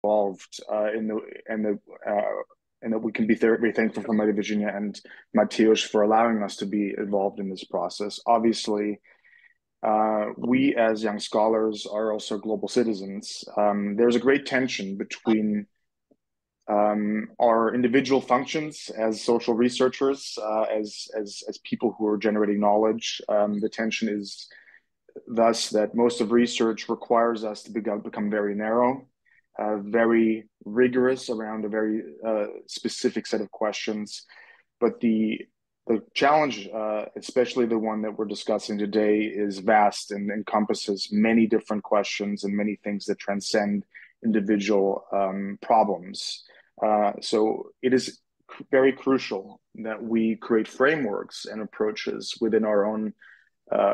involved and that we can be very thankful for Maria Virginia and Mateusz for allowing us to be involved in this process. Obviously, we as young scholars are also global citizens. There's a great tension between our individual functions as social researchers, as people who are generating knowledge. The tension is thus that most of research requires us to become very narrow, very rigorous around a very specific set of questions. But the challenge, especially the one that we're discussing today, is vast and encompasses many different questions and many things that transcend individual problems. So it is very crucial that we create frameworks and approaches within our own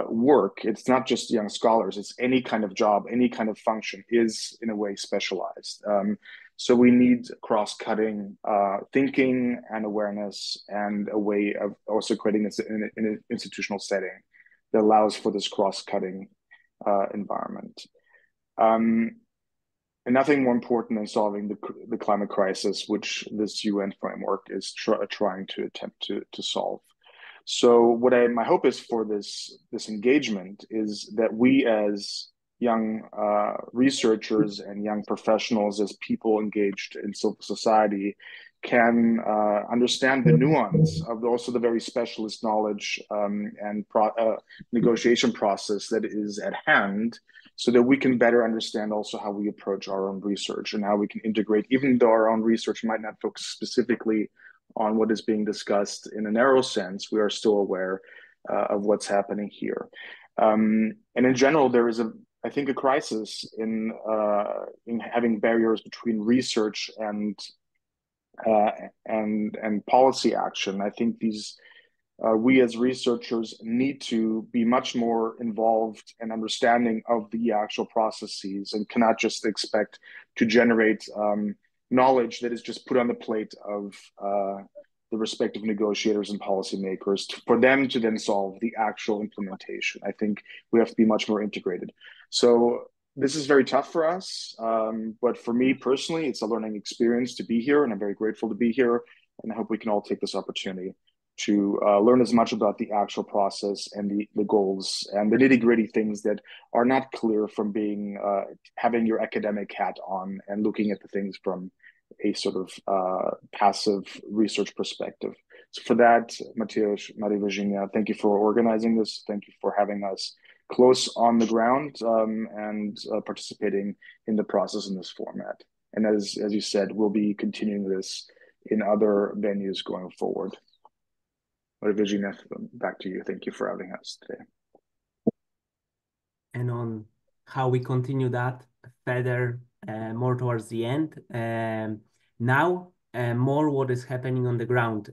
work. It's not just young scholars, it's any kind of job, any kind of function is in a way specialized. So we need cross-cutting thinking and awareness, and a way of also creating this in an institutional setting that allows for this cross-cutting environment. And nothing more important than solving the climate crisis, which this UN framework is trying to attempt to solve. So what my hope is for this engagement is that we as young researchers and young professionals, as people engaged in civil society, can understand the nuance of also the very specialist knowledge and negotiation process that is at hand, so that we can better understand also how we approach our own research and how we can integrate, even though our own research might not focus specifically on what is being discussed in a narrow sense, we are still aware of what's happening here. And in general, there is I think a crisis in having barriers between research and policy action. I think we as researchers need to be much more involved and understanding of the actual processes, and cannot just expect to generate knowledge that is just put on the plate of the respective negotiators and policymakers for them to then solve the actual implementation. I think we have to be much more integrated. So this is very tough for us, but for me personally, it's a learning experience to be here, and I'm very grateful to be here. And I hope we can all take this opportunity to learn as much about the actual process and the goals and the nitty-gritty things that are not clear from being having your academic hat on and looking at the things from a sort of passive research perspective. So for that, Mateusz, Maria Virginia, thank you for organizing this. Thank you for having us close on the ground and participating in the process in this format. And as you said, we'll be continuing this in other venues going forward. Maria Virginia, back to you. Thank you for having us today. And on how we continue that further more towards the end. Now, more what is happening on the ground.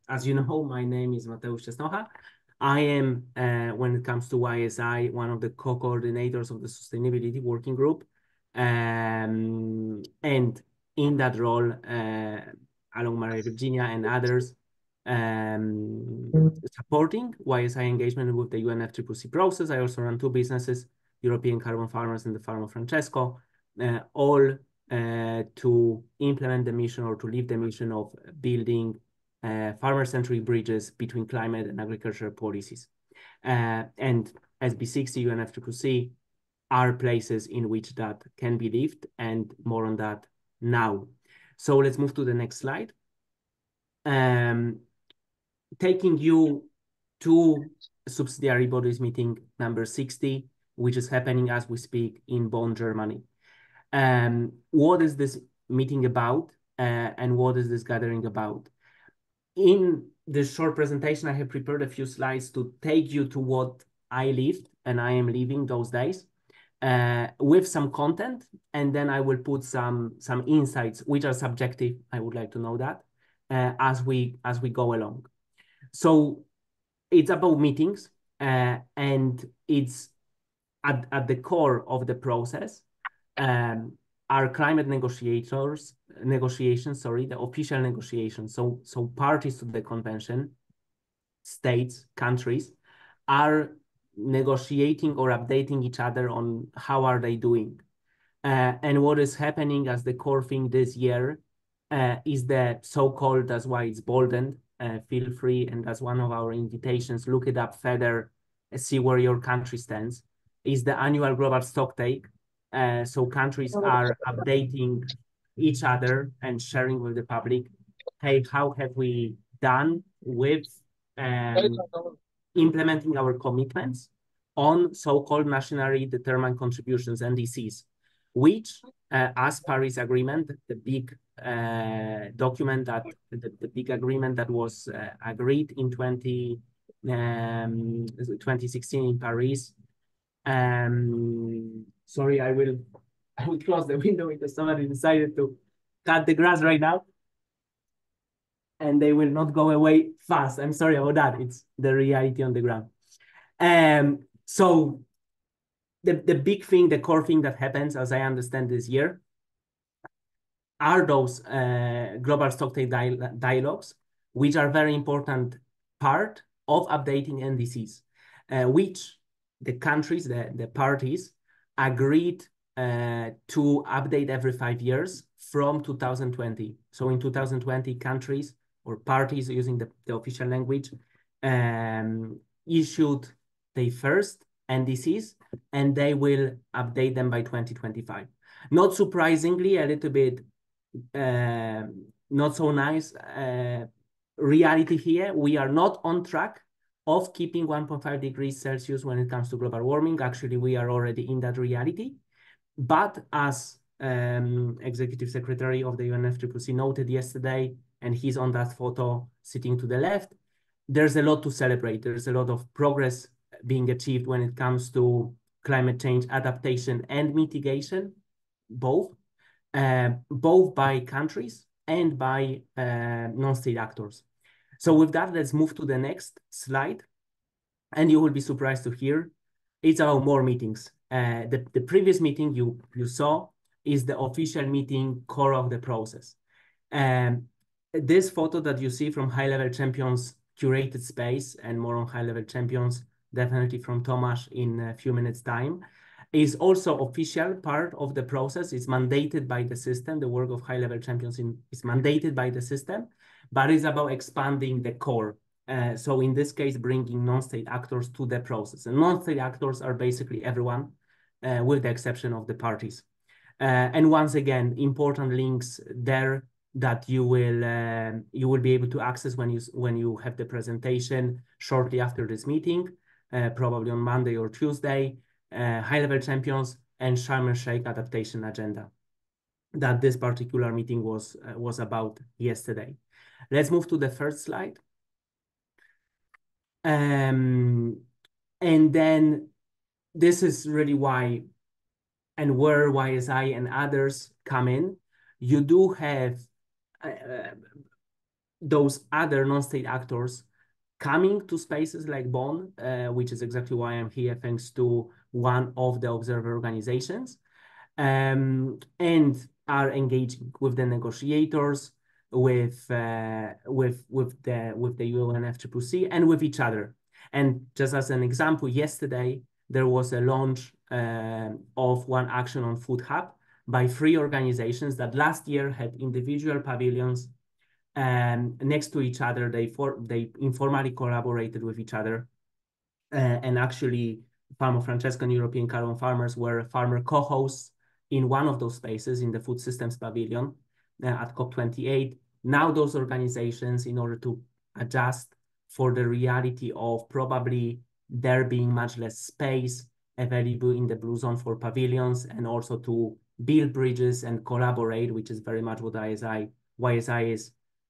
As you know, my name is Mateusz Czesnocha. I am, when it comes to YSI, one of the co-coordinators of the Sustainability Working Group. And in that role, along Maria Virginia and others, supporting YSI engagement with the UNFCCC process. I also run two businesses, European Carbon Farmers and the Farm of Francesco, all to implement the mission, or to live the mission of building farmer-centric bridges between climate and agricultural policies. And SB60, UNFCCC are places in which that can be lived, and more on that now. So let's move to the next slide. Taking you to Subsidiary Bodies meeting number 60, which is happening as we speak in Bonn, Germany. What is this meeting about, and what is this gathering about? In this short presentation, I have prepared a few slides to take you to what I lived and I am living those days, with some content, and then I will put some insights which are subjective. I would like to know that as we go along. So it's about meetings, and it's at the core of the process. Our climate negotiations, the official negotiations. So parties to the convention, states, countries, are negotiating or updating each other on how are they doing. And what is happening as the core thing this year is the so-called, that's why it's boldened, feel free, and that's one of our invitations, look it up further, see where your country stands, is the annual global stocktake. So countries are updating each other and sharing with the public, hey, how have we done with implementing our commitments on so-called nationally determined contributions, NDCs, which, as Paris Agreement, the big document that the big agreement that was agreed in 2016 in Paris. Sorry, I will close the window because somebody decided to cut the grass right now, and they will not go away fast. I'm sorry about that. It's the reality on the ground. So the big thing, the core thing that happens, as I understand this year, are those global stocktake dialogues, which are very important part of updating NDCs, which the countries, the parties, agreed to update every 5 years from 2020. So in 2020, countries or parties, using the official language, issued the first NDCs, and they will update them by 2025. Not surprisingly, a little bit not so nice reality here. We are not on track of keeping 1.5 degrees Celsius when it comes to global warming. Actually, we are already in that reality. But as Executive Secretary of the UNFCCC noted yesterday, and he's on that photo sitting to the left, there's a lot to celebrate. There's a lot of progress being achieved when it comes to climate change adaptation and mitigation, both by countries and by non-state actors. So with that, let's move to the next slide. And you will be surprised to hear it's about more meetings. The previous meeting you saw is the official meeting core of the process. This photo that you see from high-level champions curated space, and more on high-level champions, definitely from Tomasz in a few minutes' time, is also official part of the process. It's mandated by the system. The work of high-level champions is mandated by the system, but it's about expanding the core. So in this case, bringing non-state actors to the process. And non-state actors are basically everyone, with the exception of the parties. And once again, important links there that you will be able to access when you have the presentation shortly after this meeting, probably on Monday or Tuesday. High-level champions and Sharm el-Sheikh adaptation agenda that this particular meeting was about yesterday. Let's move to the first slide. And then this is really why and where YSI and others come in. You do have those other non-state actors coming to spaces like Bonn, which is exactly why I'm here, thanks to one of the observer organizations, and are engaging with the negotiators, with the UNFCCC, and with each other. And just as an example, yesterday there was a launch of one action on Food Hub by 3 organizations that last year had individual pavilions next to each other. They informally collaborated with each other, and actually Farmer Francesca and European Carbon Farmers were farmer co-hosts in one of those spaces in the Food Systems Pavilion at COP28. Now those organizations, in order to adjust for the reality of probably there being much less space available in the Blue Zone for pavilions, and also to build bridges and collaborate, which is very much what YSI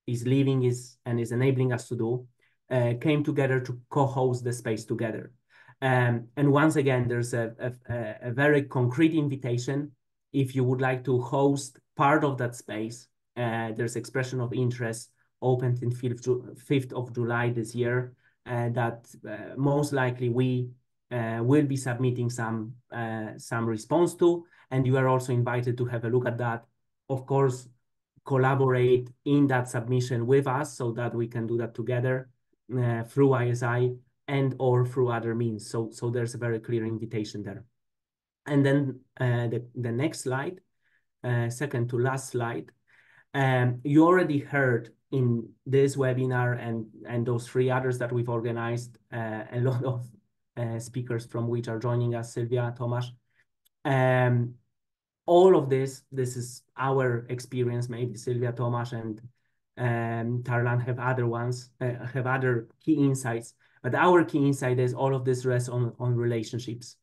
is leading and is enabling us to do, came together to co-host the space together. And once again, there's a very concrete invitation. If you would like to host part of that space, there's expression of interest opened in 5th of July this year, that most likely we will be submitting some response to, and you are also invited to have a look at that. Of course, collaborate in that submission with us so that we can do that together through ISI and or through other means. So there's a very clear invitation there. And then the next slide, second to last slide. You already heard in this webinar and those 3 others that we've organized, a lot of speakers from which are joining us, Sylvia, Tomasz. All of this is our experience. Maybe Sylvia, Tomasz, and Tarlan have other ones, have other key insights. But our key insight is all of this rests on relationships.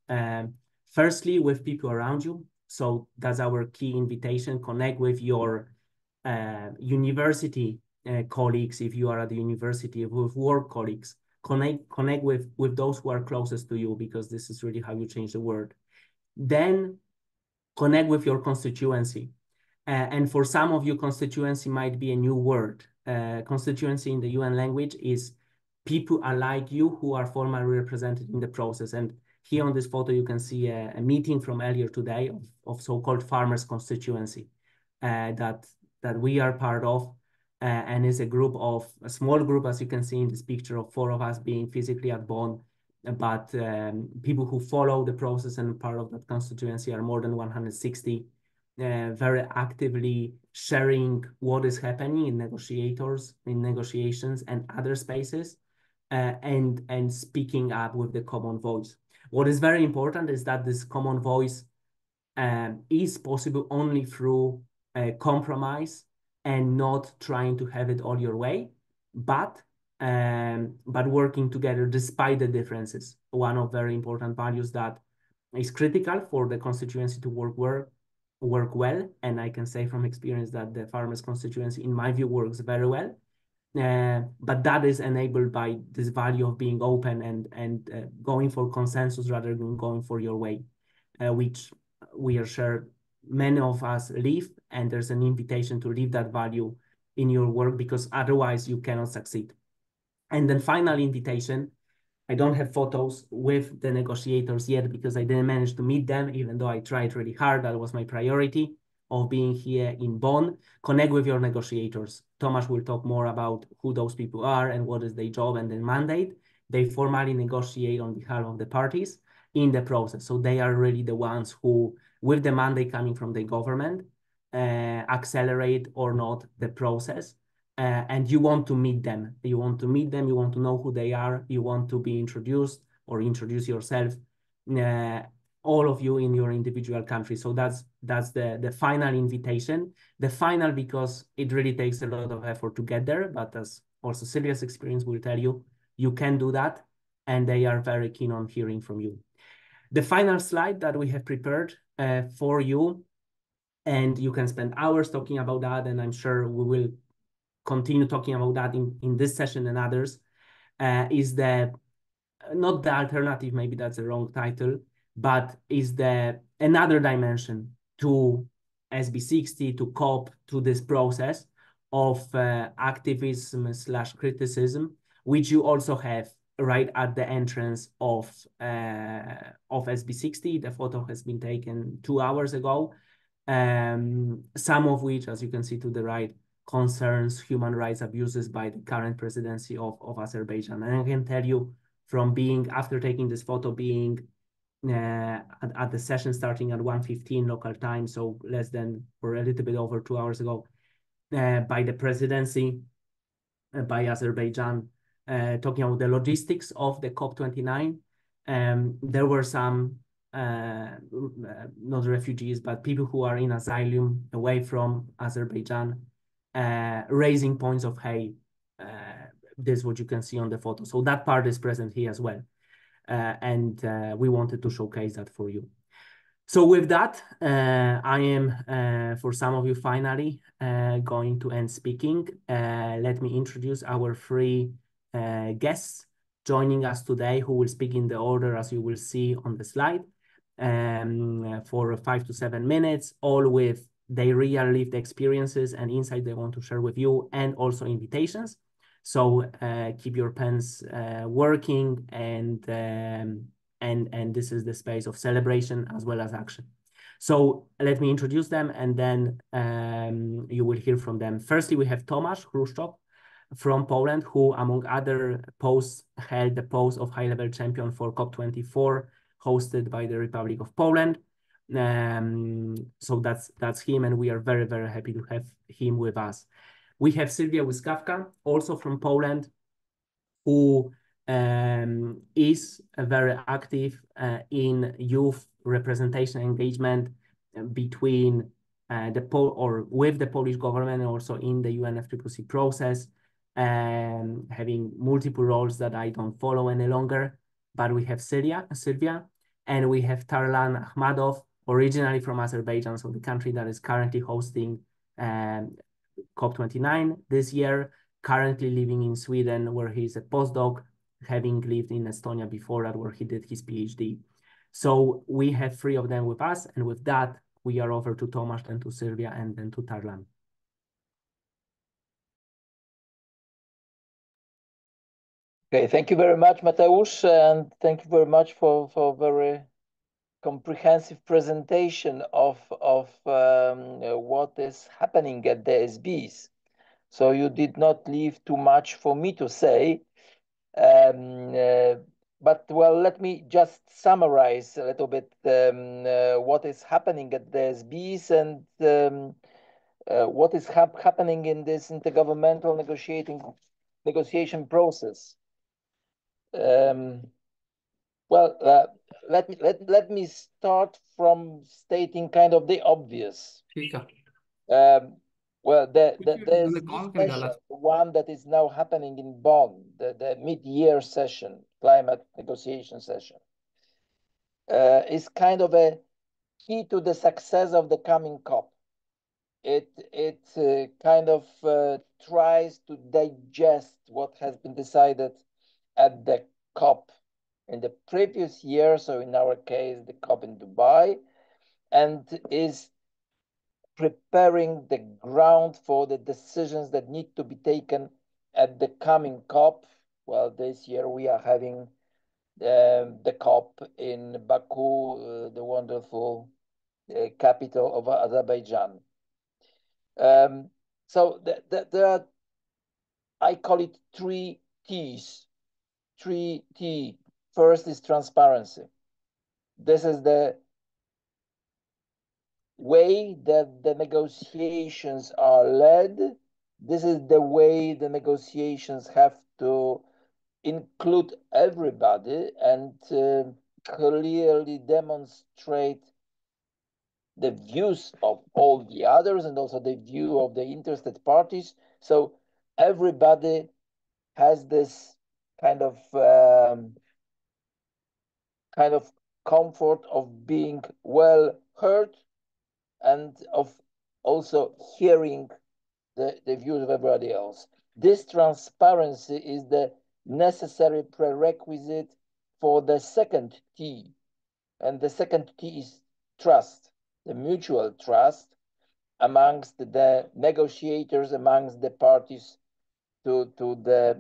Firstly, with people around you. So that's our key invitation. Connect with your university colleagues, if you are at the university, with work colleagues. Connect with those who are closest to you, because this is really how you change the world. Then connect with your constituency. And for some of you, constituency might be a new word. Constituency in the UN language is people are like you who are formally represented in the process. And here on this photo, you can see a meeting from earlier today of so-called farmers constituency that we are part of. And is a small group, as you can see in this picture, of 4 of us being physically at Bonn. But people who follow the process and part of that constituency are more than 160, very actively sharing what is happening in Negotiators, in negotiations and other spaces, and speaking up with the common voice. What is very important is that this common voice is possible only through compromise and not trying to have it all your way, but working together despite the differences. One of very important values that is critical for the constituency to work well, and I can say from experience that the farmers constituency, in my view, works very well. But that is enabled by this value of being open and going for consensus rather than going for your way, which we are sure many of us live, and there's an invitation to live that value in your work, because otherwise you cannot succeed. And then final invitation, I don't have photos with the negotiators yet because I didn't manage to meet them, even though I tried really hard. That was my priority of being here in Bonn. Connect with your negotiators. Tomasz will talk more about who those people are and what is their job and their mandate. They formally negotiate on behalf of the parties in the process. So they are really the ones who, with the mandate coming from the government, accelerate or not the process. And you want to meet them. You want to meet them. You want to know who they are. You want to be introduced or introduce yourself, all of you in your individual country. So that's the final invitation. The final, because it really takes a lot of effort to get there. But as also Sylvia's experience will tell you, you can do that. And they are very keen on hearing from you. The final slide that we have prepared for you, and you can spend hours talking about that, and I'm sure we will continue talking about that in this session and others, is not the alternative, maybe that's the wrong title, but is another dimension to SB60, to COP, to this process of activism/criticism, which you also have right at the entrance of SB60. The photo has been taken 2 hours ago, some of which, as you can see to the right, concerns human rights abuses by the current presidency of Azerbaijan. And I can tell you, from after taking this photo, being at the session starting at 1:15 local time, so less than or a little bit over 2 hours ago, by the presidency, by Azerbaijan, talking about the logistics of the COP29. There were some, not refugees, but people who are in asylum away from Azerbaijan, raising points of, hey, this is what you can see on the photo. So that part is present here as well. And we wanted to showcase that for you. So with that, I am, for some of you, finally going to end speaking. Let me introduce our 3 guests joining us today, who will speak in the order as you will see on the slide, for 5 to 7 minutes, all with their real lived experiences and insight they want to share with you, and also invitations. So keep your pens working, and this is the space of celebration as well as action. So let me introduce them, and then you will hear from them. Firstly, we have Tomasz Hruszczok from Poland, who, among other posts, held the post of high-level champion for COP24, hosted by the Republic of Poland. So that's him, and we are very, very happy to have him with us. We have Sylwia Łyskawka, also from Poland, who is very active in youth representation engagement between with the Polish government, and also in the UNFCCC process, having multiple roles that I don't follow any longer. But we have Sylwia, and we have Tarlan Akhmadov, originally from Azerbaijan, so the country that is currently hosting COP29 this year, currently living in Sweden, where he's a postdoc, having lived in Estonia before that, where he did his PhD. So we have three of them with us, and with that, we are over to Tomasz, then to Sylwia, and then to Tarlan. Okay, thank you very much, Mateusz, and thank you very much for very comprehensive presentation of what is happening at the SBs. So you did not leave too much for me to say, but well, let me just summarize a little bit what is happening at the SBs and what is happening in this intergovernmental negotiation process. Well, let me start from stating kind of the obvious. Well, the session, the one that is now happening in Bonn, the mid-year session, climate negotiation session, is kind of a key to the success of the coming COP. It kind of tries to digest what has been decided at the COP in the previous year, so in our case, the COP in Dubai, and is preparing the ground for the decisions that need to be taken at the coming COP. Well, this year we are having the COP in Baku, the wonderful capital of Azerbaijan. So there are, I call it three T's. 3T. First is transparency. This is the way that the negotiations are led. This is the way the negotiations have to include everybody and clearly demonstrate the views of all the others and also the view of the interested parties. So everybody has this kind of comfort of being well heard and of also hearing the views of everybody else. This transparency is the necessary prerequisite for the second T. And the second T is trust, the mutual trust amongst the negotiators, amongst the parties to the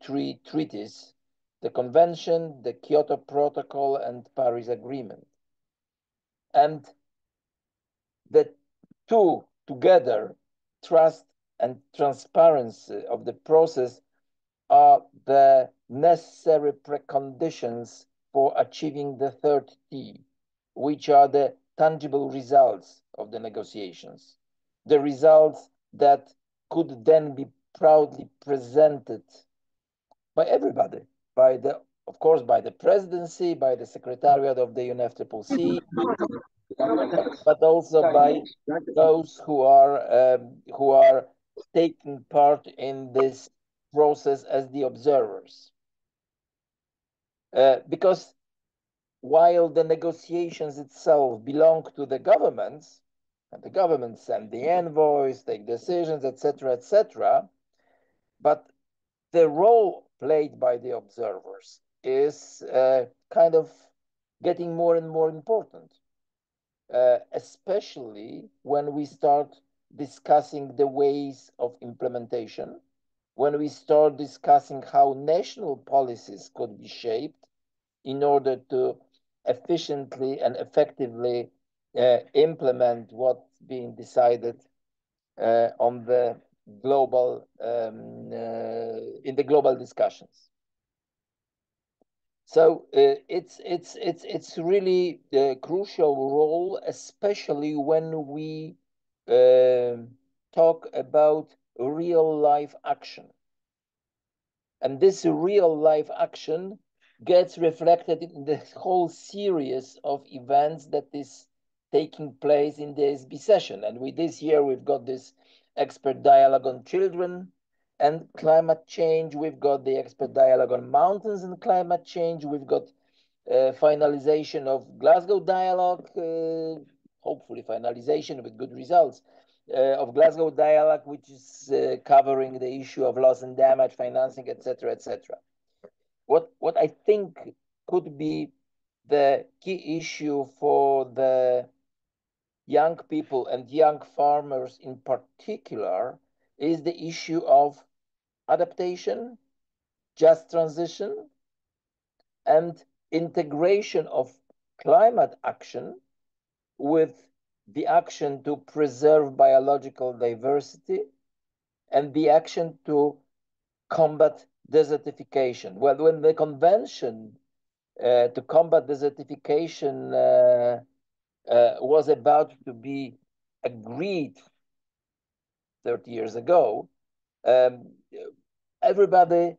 three treaties, the Convention, the Kyoto Protocol, and Paris Agreement. And the two together, trust and transparency of the process, are the necessary preconditions for achieving the third T, which are the tangible results of the negotiations, the results that could then be proudly presented by everybody, of course, by the presidency, by the secretariat of the UNFCCC, but also by those who are taking part in this process as the observers. Because while the negotiations itself belong to the governments, and the governments send the envoys, take decisions, etc., but the role played by the observers is kind of getting more and more important, especially when we start discussing the ways of implementation, when we start discussing how national policies could be shaped in order to efficiently and effectively implement what's being decided on the global in the global discussions. So it's really a crucial role, especially when we talk about real life action. And this real life action gets reflected in the whole series of events that is taking place in the SB session. And this year, we've got this expert dialogue on children and climate change. We've got the expert dialogue on mountains and climate change. We've got finalization of Glasgow dialogue, hopefully finalization with good results. Of Glasgow dialogue, which is covering the issue of loss and damage, financing, etc., etc. What I think could be the key issue for the young people and young farmers in particular is the issue of adaptation, just transition, and integration of climate action with the action to preserve biological diversity and the action to combat desertification. Well, when the convention to combat desertification was about to be agreed 30 years ago, everybody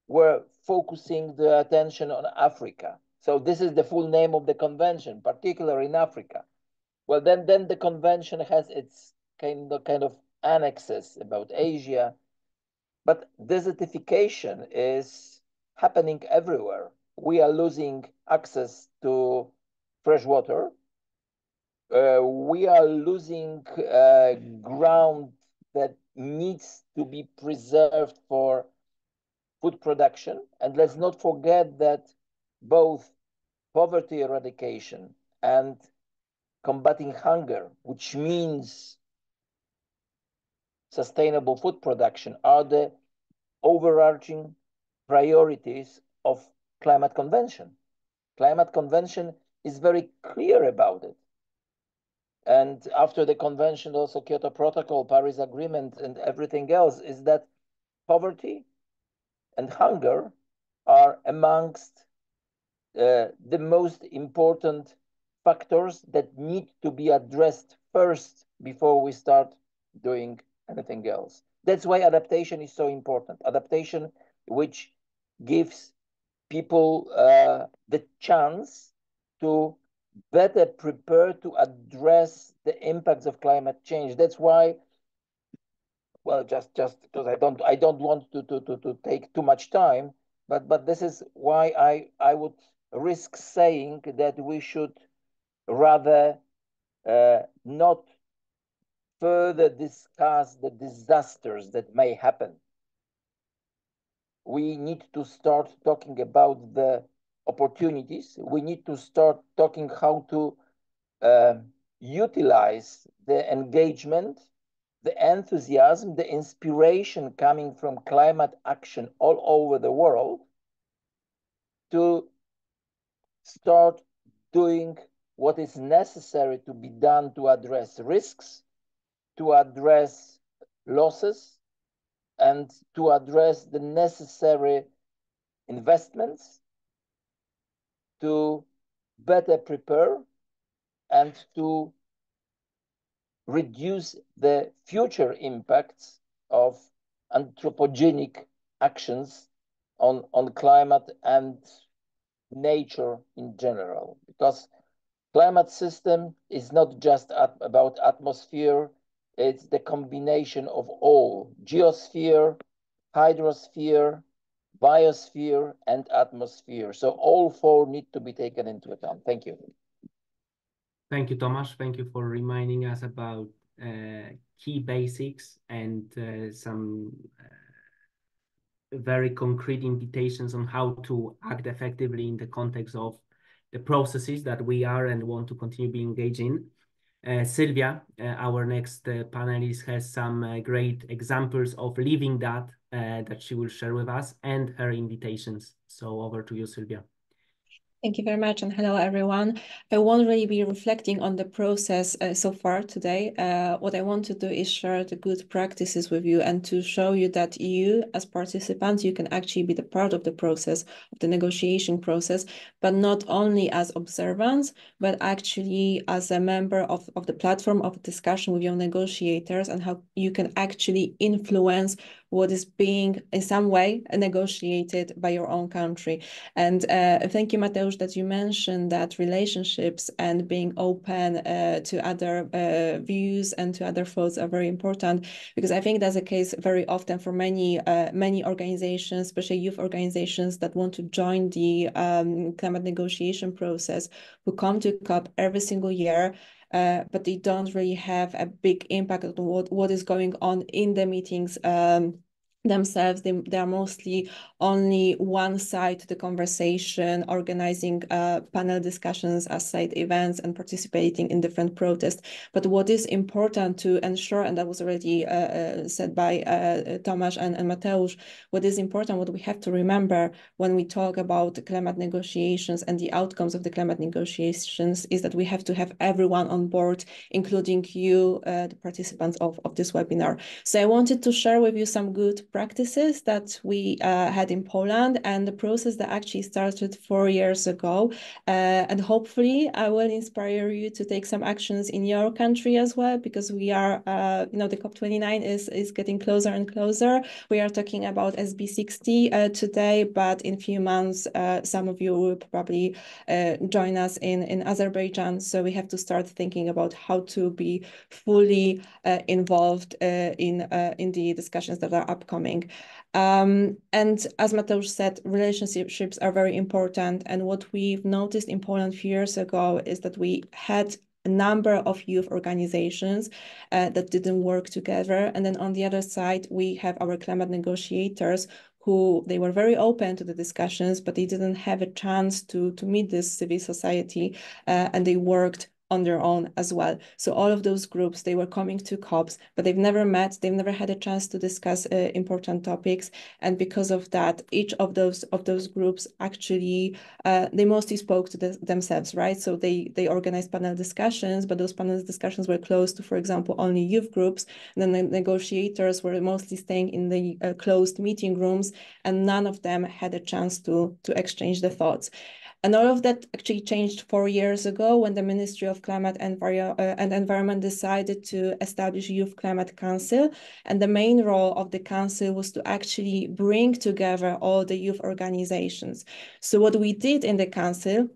were focusing the attention on Africa. So this is the full name of the convention, particularly in Africa. Well, then the convention has its kind of annexes about Asia, but desertification is happening everywhere. We are losing access to fresh water. We are losing ground that needs to be preserved for food production. And let's not forget that both poverty eradication and combating hunger, which means sustainable food production, are the overarching priorities of climate convention. Climate convention is very clear about it. And after the convention, also Kyoto Protocol, Paris Agreement, and everything else, is that poverty and hunger are amongst the most important factors that need to be addressed first before we start doing anything else. That's why adaptation is so important. Adaptation, which gives people the chance to better prepare to address the impacts of climate change. That's why, well, just because I don't want to take too much time, but this is why I would risk saying that we should rather not further discuss the disasters that may happen. We need to start talking about the opportunities. We need to start talking how to utilize the engagement, the enthusiasm, the inspiration coming from climate action all over the world to start doing what is necessary to be done to address risks, to address losses, and to address the necessary investments to better prepare and to reduce the future impacts of anthropogenic actions on climate and nature in general. Because climate system is not just about atmosphere, it's the combination of all: geosphere, hydrosphere, biosphere, and atmosphere. So all four need to be taken into account. Thank you. Thank you, Tomasz. Thank you for reminding us about key basics and some very concrete invitations on how to act effectively in the context of the processes that we are and want to continue being engaged in. Sylvia, our next panelist, has some great examples of living that she will share with us, and her invitations. So over to you, Sylvia. Thank you very much, and hello, everyone. I won't really be reflecting on the process so far today. What I want to do is share the good practices with you and to show you that you, as participants, you can actually be the part of the process, of the negotiation process, but not only as observants, but actually as a member of the platform of discussion with your negotiators, and how you can actually influence what is being in some way negotiated by your own country. And thank you, Mateusz, that you mentioned that relationships and being open to other views and to other thoughts are very important, because I think that's a case very often for many organizations, especially youth organizations that want to join the climate negotiation process, who come to COP every single year. But they don't really have a big impact on what is going on in the meetings themselves. They are mostly only one side to the conversation, organizing panel discussions as side events and participating in different protests. But what is important to ensure, and that was already said by Tomasz and Mateusz, what is important, what we have to remember when we talk about climate negotiations and the outcomes of the climate negotiations is that we have to have everyone on board, including you, the participants of this webinar. So I wanted to share with you some good practices that we had in Poland, and the process that actually started 4 years ago. And hopefully I will inspire you to take some actions in your country as well, because we are, the COP29 is getting closer and closer. We are talking about SB60 today, but in a few months, some of you will probably join us in Azerbaijan. So we have to start thinking about how to be fully involved in the discussions that are upcoming. And as Mateusz said, relationships are very important. And what we've noticed in Poland a few years ago is that we had a number of youth organizations that didn't work together. And then on the other side, we have our climate negotiators, who they were very open to the discussions, but they didn't have a chance to meet this civil society, and they worked on their own as well. So all of those groups, they were coming to COPs, but they've never met, they've never had a chance to discuss important topics. And because of that, each of those groups actually, they mostly spoke to themselves, right? So they organized panel discussions, but those panel discussions were closed to, for example, only youth groups. And then the negotiators were mostly staying in the closed meeting rooms, and none of them had a chance to exchange the thoughts. And all of that actually changed 4 years ago when the Ministry of Climate and Environment decided to establish Youth Climate Council. And the main role of the council was to actually bring together all the youth organizations. So what we did in the council,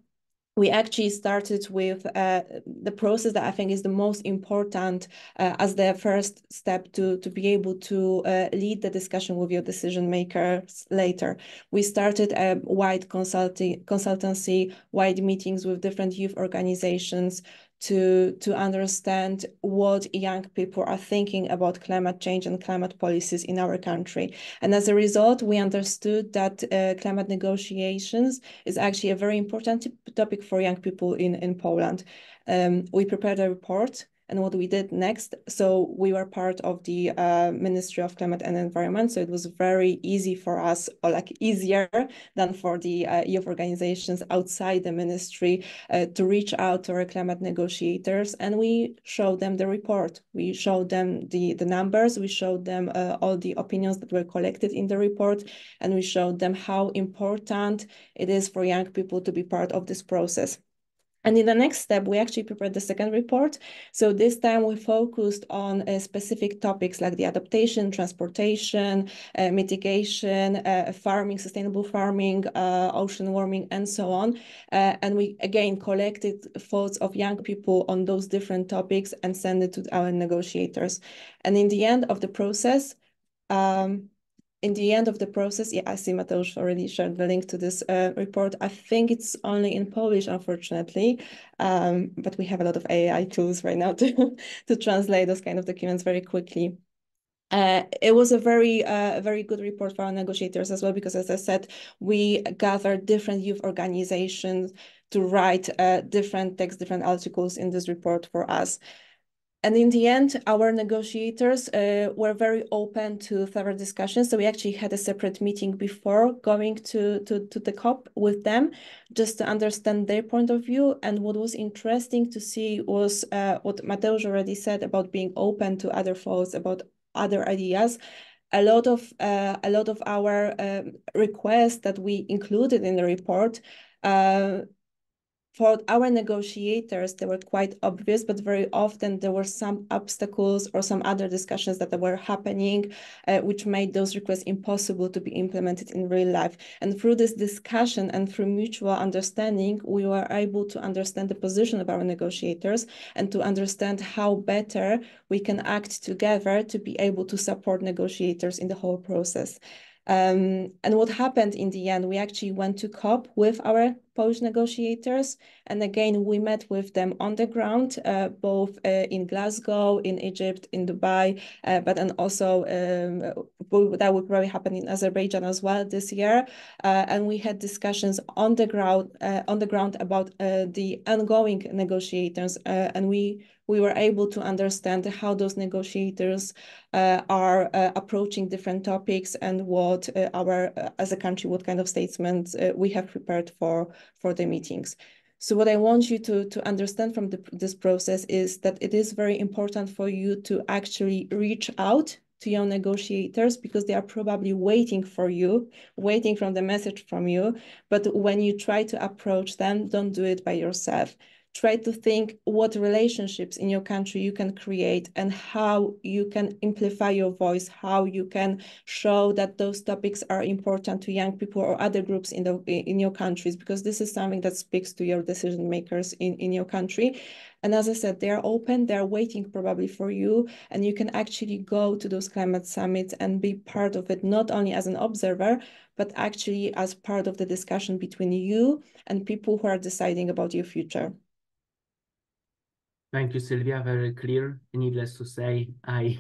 we actually started with the process that I think is the most important as the first step to be able to lead the discussion with your decision makers later. We started a wide consultancy, wide meetings with different youth organizations to understand what young people are thinking about climate change and climate policies in our country. And as a result, we understood that climate negotiations is actually a very important topic for young people in Poland. We prepared a report. And what we did next, so we were part of the Ministry of Climate and Environment, so it was very easy for us, or like easier than for the youth organizations outside the ministry to reach out to our climate negotiators, and we showed them the report. We showed them the numbers, we showed them all the opinions that were collected in the report, and we showed them how important it is for young people to be part of this process. And in the next step, we actually prepared the second report. So this time we focused on specific topics like the adaptation, transportation, mitigation, farming, sustainable farming, ocean warming, and so on. And we, again, collected thoughts of young people on those different topics and sent it to our negotiators. And in the end of the process, yeah, I see Mateusz already shared the link to this report. I think it's only in Polish, unfortunately, but we have a lot of AI tools right now to translate those kind of documents very quickly. It was a very good report for our negotiators as well, because as I said, we gathered different youth organizations to write different texts, different articles in this report for us. And in the end, our negotiators were very open to further discussions. So we actually had a separate meeting before going to the COP with them, just to understand their point of view. And what was interesting to see was what Mateusz already said about being open to other thoughts, about other ideas. A lot of our requests that we included in the report for our negotiators, they were quite obvious, but very often there were some obstacles or some other discussions that were happening, which made those requests impossible to be implemented in real life. And through this discussion and through mutual understanding, we were able to understand the position of our negotiators and to understand how better we can act together to be able to support negotiators in the whole process. And what happened in the end, we actually went to COP with our Polish negotiators. And again, we met with them on the ground, both in Glasgow, in Egypt, in Dubai, but then also that will probably happen in Azerbaijan as well this year. And we had discussions on the ground about the ongoing negotiations, and we were able to understand how those negotiators are approaching different topics and what as a country, what kind of statements we have prepared for the meetings. So what I want you to understand from this process is that it is very important for you to actually reach out to your negotiators, because they are probably waiting for you, waiting from the message from you. But when you try to approach them, don't do it by yourself. Try to think what relationships in your country you can create and how you can amplify your voice, how you can show that those topics are important to young people or other groups in your countries, because this is something that speaks to your decision makers in your country. And as I said, they are open, they are waiting probably for you, and you can actually go to those climate summits and be part of it, not only as an observer, but actually as part of the discussion between you and people who are deciding about your future. Thank you, Sylvia. Very clear. Needless to say, I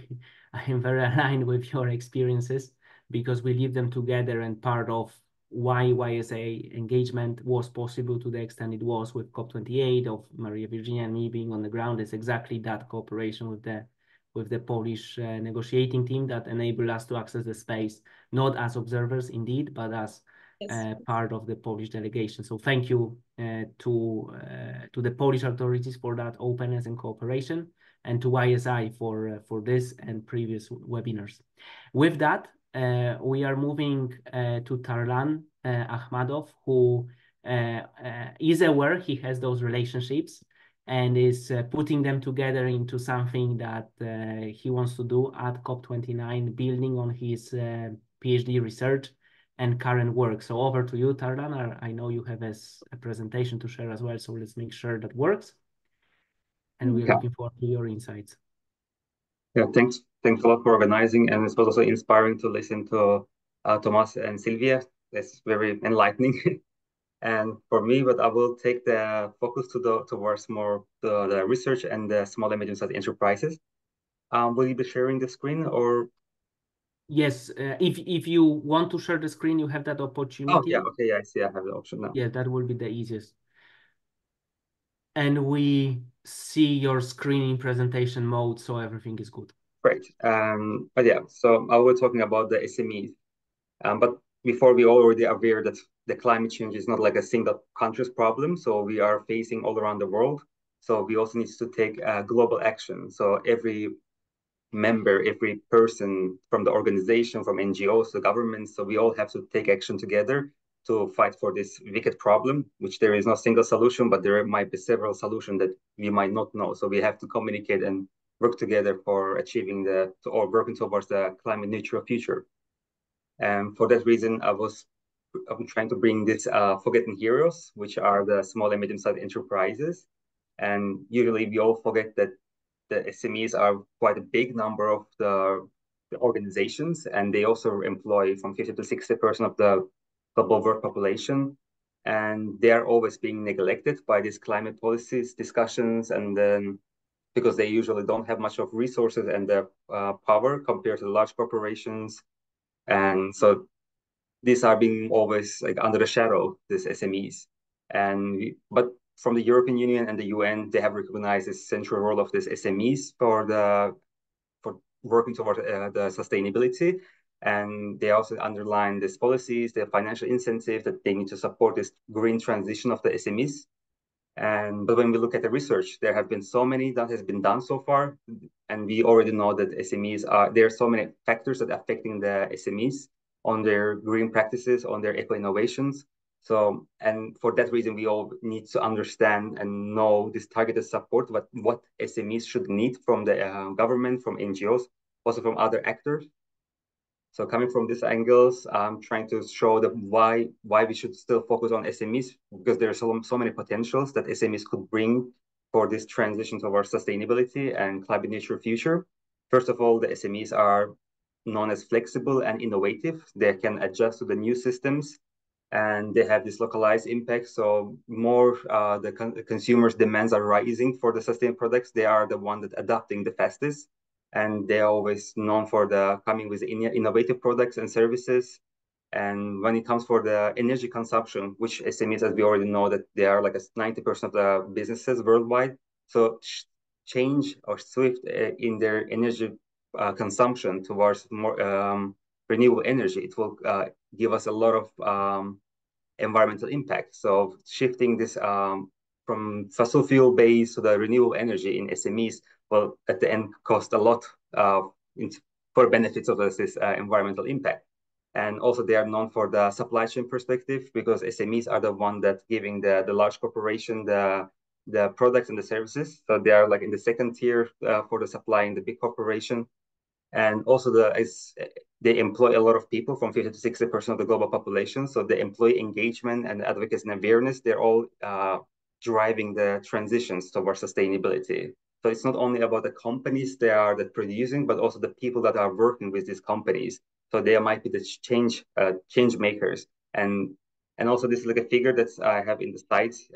am very aligned with your experiences, because we live them together, and part of why YSA engagement was possible to the extent it was with COP28 of Maria Virginia and me being on the ground is exactly that cooperation with the Polish negotiating team that enabled us to access the space, not as observers indeed, but as part of the Polish delegation. So thank you to the Polish authorities for that openness and cooperation, and to YSI for this and previous webinars. With that, we are moving to Tarlan Akhmadov, who is aware he has those relationships and is putting them together into something that he wants to do at COP29, building on his PhD research and current work. So over to you, Tarlan. I know you have a presentation to share as well, so let's make sure that works. And we're looking forward to your insights. Yeah, thanks a lot for organizing, and it was also inspiring to listen to Thomas and Sylvia. That's very enlightening. And for me, but I will take the focus towards more the research and the small and medium-sized enterprises. Will you be sharing the screen or? Yes, if you want to share the screen, you have that opportunity. Oh, yeah, okay, I see. I have the option now. Yeah, that will be the easiest. And we see your screen in presentation mode, so everything is good. Great. But yeah, so I was talking about the SMEs. But before, we already are aware that the climate change is not like a single country's problem. So we are facing all around the world. So we also need to take global action. So every member, every person from the organization, from NGOs to governments, so we all have to take action together to fight for this wicked problem, which there is no single solution, but there might be several solutions that we might not know. So we have to communicate and work together for achieving or working towards the climate neutral future. And for that reason, I'm trying to bring this forgotten heroes, which are the small and medium-sized enterprises. And usually we all forget that the SMEs are quite a big number of the organizations, and they also employ from 50 to 60% of the global work population. And they are always being neglected by these climate policies discussions, and then because they usually don't have much of resources and the power compared to the large corporations. And so these are being always like under the shadow of these SMEs. But from the European Union and the UN, they have recognized the central role of these SMEs for working towards the sustainability. And they also underline these policies, the financial incentives that they need to support this green transition of the SMEs. But when we look at the research, there have been so many that has been done so far. And we already know that there are so many factors that are affecting the SMEs on their green practices, on their eco-innovations. So, and for that reason, we all need to understand and know this targeted support, what SMEs should need from the government, from NGOs, also from other actors. So coming from these angles, I'm trying to show that why we should still focus on SMEs, because there are so many potentials that SMEs could bring for this transition towards sustainability and climate neutral future. First of all, the SMEs are known as flexible and innovative. They can adjust to the new systems, and they have this localized impact. So more the consumers' demands are rising for the sustainable products. They are the one that adapting the fastest, and they're always known for coming with innovative products and services. And when it comes for the energy consumption, which SMEs, as we already know, that they are like 90% of the businesses worldwide. So change or shift in their energy consumption towards more renewable energy, it will give us a lot of environmental impact. So shifting this from fossil fuel based to the renewable energy in SMEs will at the end cost a lot for benefits of this environmental impact. And also they are known for the supply chain perspective, because SMEs are the one that giving the large corporation the products and the services. So they are like in the second tier for the supplying the big corporation. And also they employ a lot of people, from 50 to 60% of the global population. So the employee engagement and advocacy and awareness, they're all driving the transitions towards sustainability. So it's not only about the companies they are producing, but also the people that are working with these companies. So they might be the change makers. And also this is like a figure that I have in the slides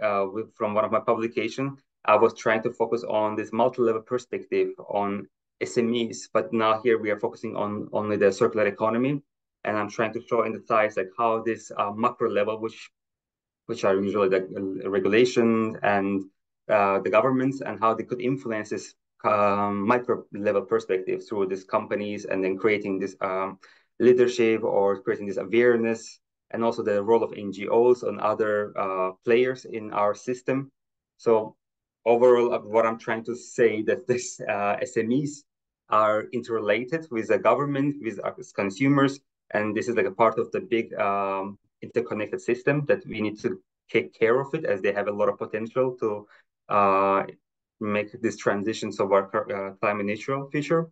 from one of my publications. I was trying to focus on this multi-level perspective on SMEs, but now here we are focusing on only the circular economy. And I'm trying to show in the slides like how this macro level, which are usually the regulation and the governments, and how they could influence this micro level perspective through these companies, and then creating this leadership or creating this awareness, and also the role of NGOs and other players in our system. So overall, what I'm trying to say that this SMEs are interrelated with the government, with us consumers, and this is like a part of the big interconnected system that we need to take care of it, as they have a lot of potential to make this transition toward climate neutral future.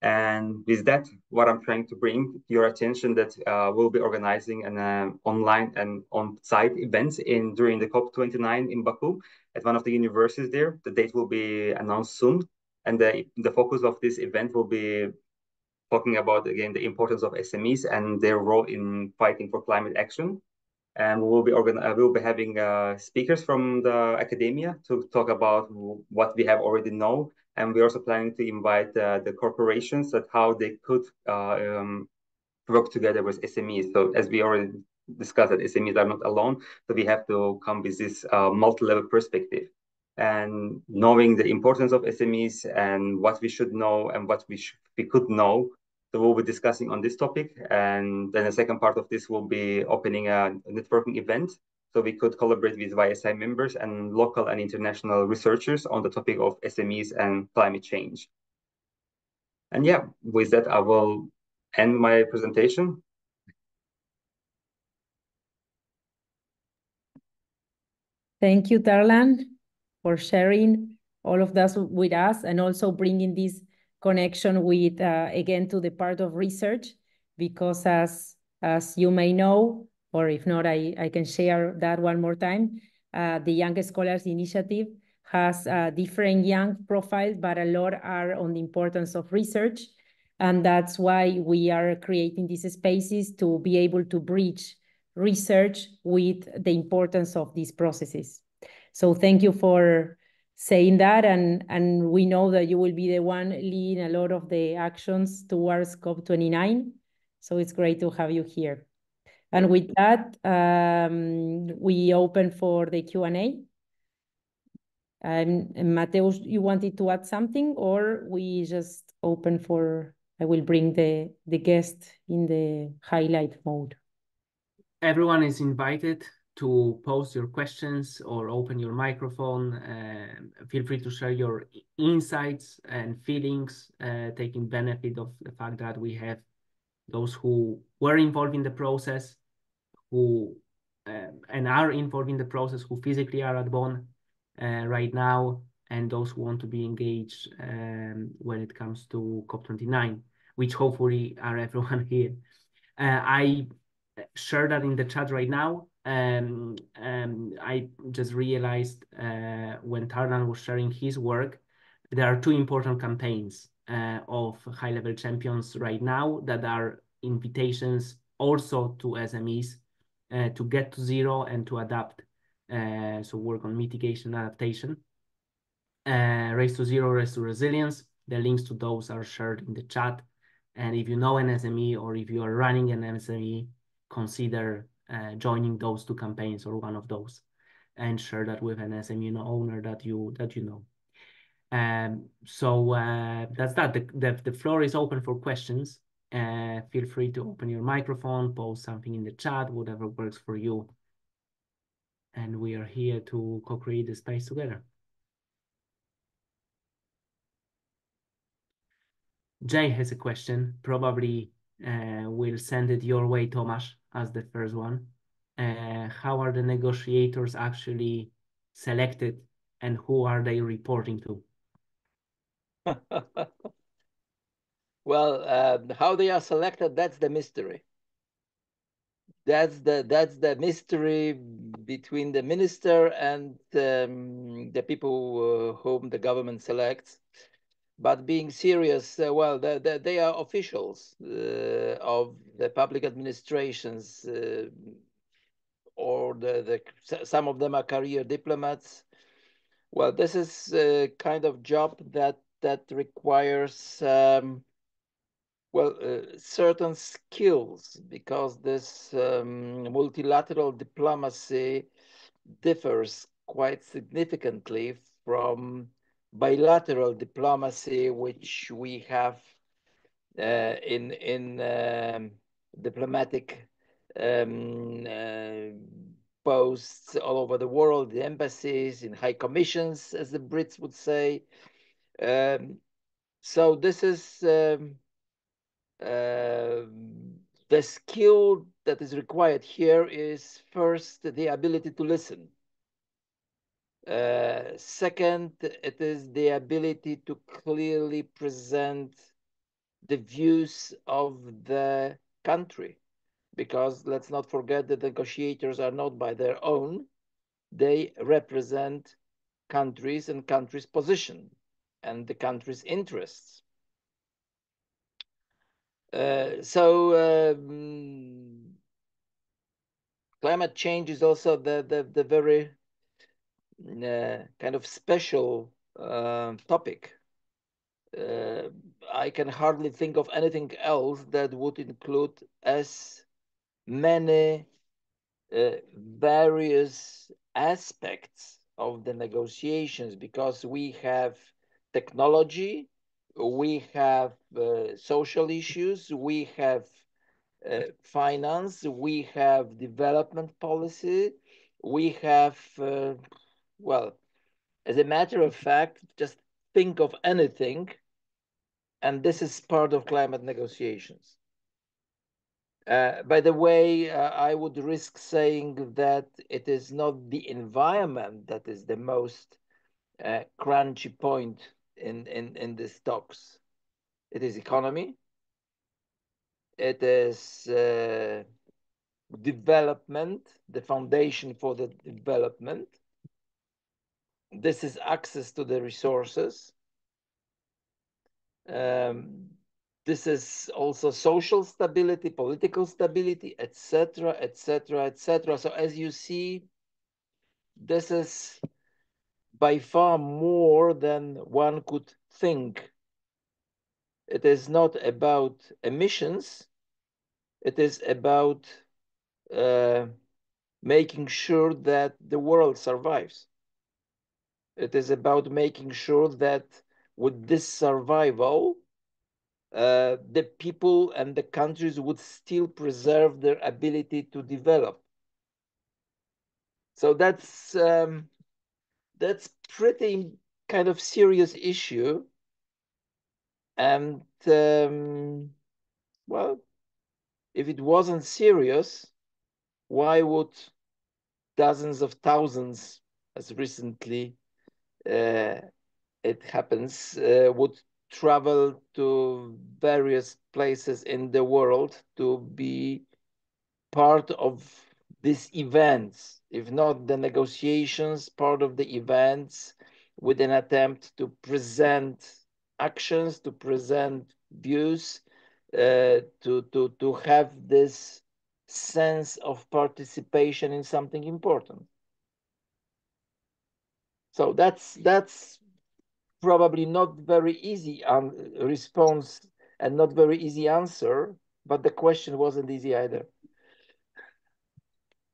And with that, what I'm trying to bring to your attention that we'll be organizing an online and on-site events during the COP29 in Baku at one of the universities there. The date will be announced soon. And the focus of this event will be talking about, again, the importance of SMEs and their role in fighting for climate action. And we'll be having speakers from the academia to talk about what we have already know. And we're also planning to invite the corporations, that how they could work together with SMEs. So as we already discussed, that SMEs are not alone, so we have to come with this multi-level perspective. And knowing the importance of SMEs and what we should know and what we could know. So we'll be discussing on this topic. And then the second part of this will be opening a networking event. So we could collaborate with YSI members and local and international researchers on the topic of SMEs and climate change. And yeah, with that, I will end my presentation. Thank you, Tarlan, for sharing all of that with us, and also bringing this connection with, again, to the part of research, because as you may know, or if not, I can share that one more time, the Young Scholars Initiative has different young profiles, but a lot are on the importance of research. And that's why we are creating these spaces to be able to bridge research with the importance of these processes. So thank you for saying that, and we know that you will be the one leading a lot of the actions towards COP29. So it's great to have you here. And with that, we open for the Q&A. Mateusz, you wanted to add something, or we just open for, I will bring the guest in the highlight mode. Everyone is invited to post your questions or open your microphone. Feel free to share your insights and feelings, taking benefit of the fact that we have those who were involved in the process, who and are involved in the process, who physically are at Bonn right now, and those who want to be engaged when it comes to COP29, which hopefully are everyone here. I share that in the chat right now. I just realized when Tarlan was sharing his work, there are two important campaigns of high-level champions right now that are invitations also to SMEs to get to zero and to adapt. So work on mitigation and adaptation. Race to Zero, Race to Resilience. The links to those are shared in the chat. And if you know an SME or if you are running an SME, consider joining those two campaigns or one of those, and share that with an SME owner that you know. So that's that. The floor is open for questions. Feel free to open your microphone, post something in the chat, whatever works for you. And we are here to co-create the space together. Jay has a question. Probably we'll send it your way, Tomasz, as the first one. How are the negotiators actually selected, and who are they reporting to? Well, how they are selected, that's the mystery. That's the mystery between the minister and the people whom the government selects. But being serious, well, they are officials of the public administrations, or some of them are career diplomats. Well, this is a kind of job that requires certain skills, because this multilateral diplomacy differs quite significantly from bilateral diplomacy, which we have in diplomatic posts all over the world, the embassies, in high commissions, as the Brits would say. So this is the skill that is required here is first the ability to listen. Second, it is the ability to clearly present the views of the country, because let's not forget that negotiators are not by their own. They represent countries and countries' position and the country's interests. Climate change is also the very kind of special topic. I can hardly think of anything else that would include as many various aspects of the negotiations, because we have technology, we have social issues, we have finance, we have development policy, we have, well, as a matter of fact, just think of anything, and this is part of climate negotiations. By the way, I would risk saying that it is not the environment that is the most crunchy point in these talks. It is economy. It is development, the foundation for the development. This is access to the resources. This is also social stability, political stability, etc., etc., etc. So as you see, this is by far more than one could think. It is not about emissions. It is about making sure that the world survives. It is about making sure that with this survival, the people and the countries would still preserve their ability to develop. So that's pretty kind of serious issue. And well, if it wasn't serious, why would dozens of thousands, as recently it happens, would travel to various places in the world to be part of these events, if not the negotiations, part of the events, with an attempt to present actions, to present views, to have this sense of participation in something important. So that's probably not very easy response and not very easy answer, but the question wasn't easy either.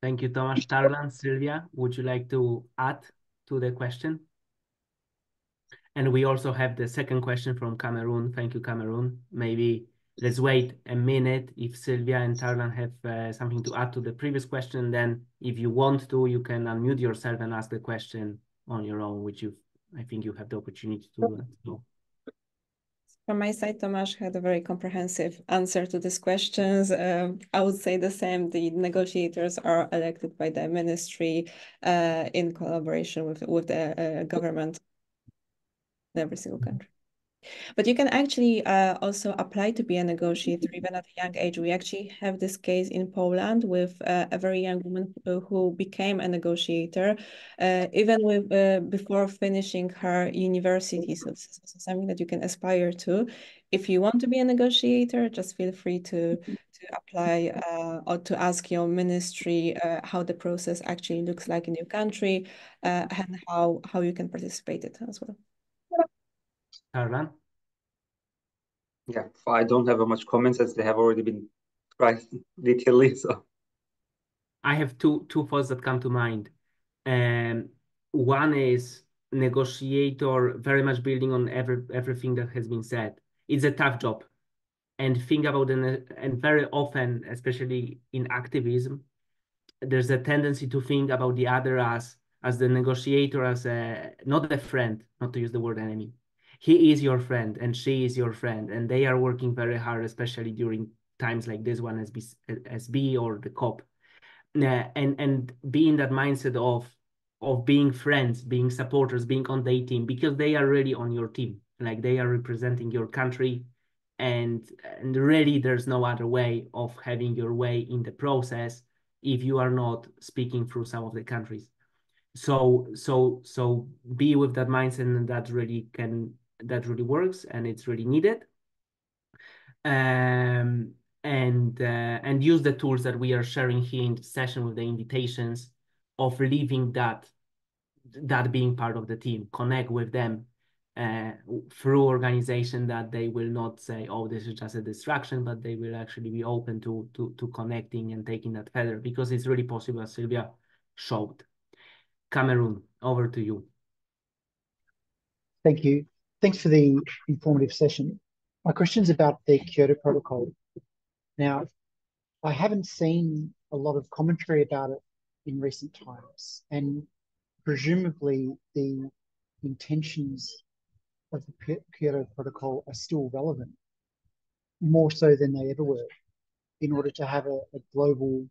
Thank you, Tomasz. Tarlan, Sylvia, would you like to add to the question? And we also have the second question from Cameroon. Thank you, Cameroon. Maybe let's wait a minute if Sylvia and Tarlan have something to add to the previous question. Then if you want to, you can unmute yourself and ask the question on your own, which I think you have the opportunity to do. From my side, Tomasz had a very comprehensive answer to these questions. I would say the same. The negotiators are elected by the ministry in collaboration with the government in every single country. But you can actually also apply to be a negotiator even at a young age. We actually have this case in Poland with a very young woman who became a negotiator even before finishing her university. So this is also something that you can aspire to. If you want to be a negotiator, just feel free to apply or to ask your ministry how the process actually looks like in your country and how you can participate in it as well. Tarlan? Yeah, I don't have much comments as they have already been tried detailedly. So I have two thoughts that come to mind. One is negotiator, very much building on everything that has been said. It's a tough job, and think about and very often, especially in activism, there's a tendency to think about the other as the negotiator, as not a friend, not to use the word enemy. He is your friend and she is your friend, and they are working very hard, especially during times like this one, SB or the COP. And be in that mindset of being friends, being supporters, being on their team, because they are really on your team, like they are representing your country, and really there's no other way of having your way in the process if you are not speaking through some of the countries. So be with that mindset, and that really works, and it's really needed. And use the tools that we are sharing here in the session with the invitations of leaving that being part of the team, connect with them through organization, that they will not say, oh, this is just a distraction, but they will actually be open to connecting and taking that further, because it's really possible, as Sylvia showed. Cameroon, over to you. Thank you. Thanks for the informative session. My question is about the Kyoto Protocol. Now, I haven't seen a lot of commentary about it in recent times, and presumably the intentions of the Kyoto Protocol are still relevant, more so than they ever were, in order to have a global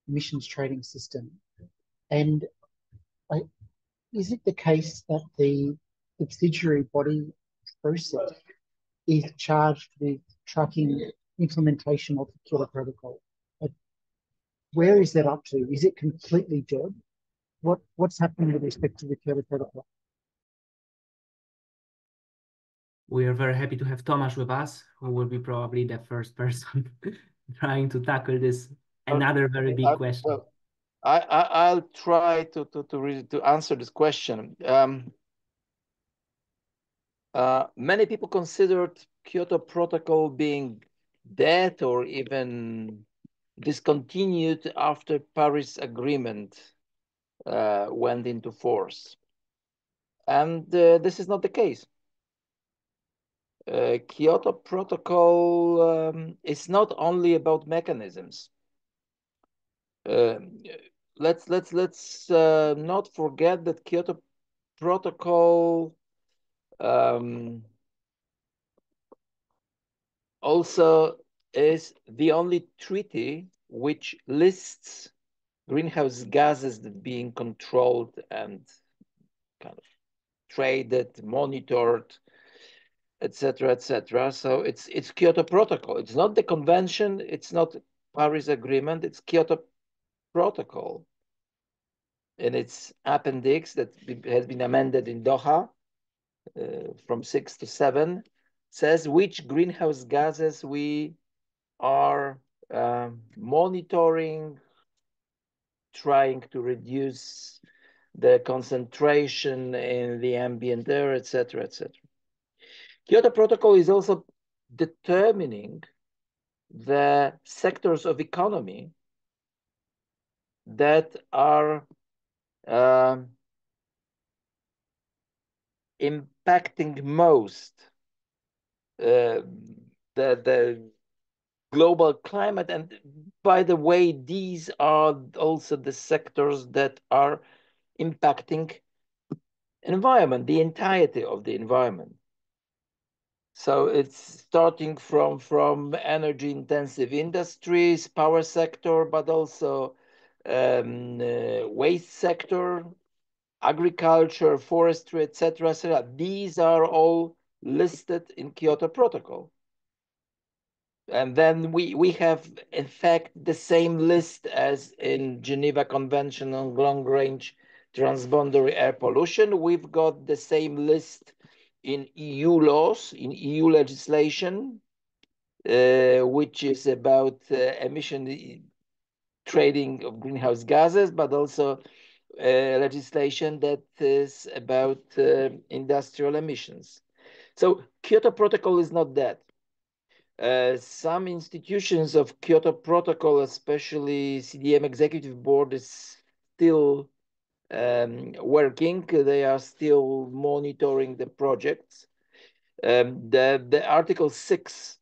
emissions trading system. And is it the case that the subsidiary body process is charged with tracking implementation of the Kyoto Protocol? Where is that up to? Is it completely dead? What's happening with respect to the Kyoto Protocol? We are very happy to have Tomasz with us, who will be probably the first person trying to tackle this another very big question. Well, I'll try to answer this question. Many people considered Kyoto Protocol being dead or even discontinued after Paris Agreement went into force. And this is not the case. Kyoto Protocol is not only about mechanisms. Let's not forget that Kyoto Protocol also is the only treaty which lists greenhouse gases that being controlled and kind of traded, monitored, etc., etc. So it's Kyoto Protocol. It's not the convention. It's not Paris Agreement. It's Kyoto Protocol. In its appendix that has been amended in Doha from 6 to 7, says which greenhouse gases we are monitoring, trying to reduce the concentration in the ambient air, etc., etc. Kyoto Protocol is also determining the sectors of economy that are impacting most the global climate. And by the way, these are also the sectors that are impacting environment, the entirety of the environment. So it's starting from energy intensive industries, power sector, but also waste sector, agriculture, forestry, etc., etc. These are all listed in Kyoto Protocol. And then we have, in fact, the same list as in Geneva Convention on Long-Range Transboundary Air Pollution. We've got the same list in EU laws, in EU legislation, which is about emission trading of greenhouse gases, but also legislation that is about industrial emissions. So Kyoto Protocol is not that. Some institutions of Kyoto Protocol, especially CDM Executive Board, is still working. They are still monitoring the projects. The Article 6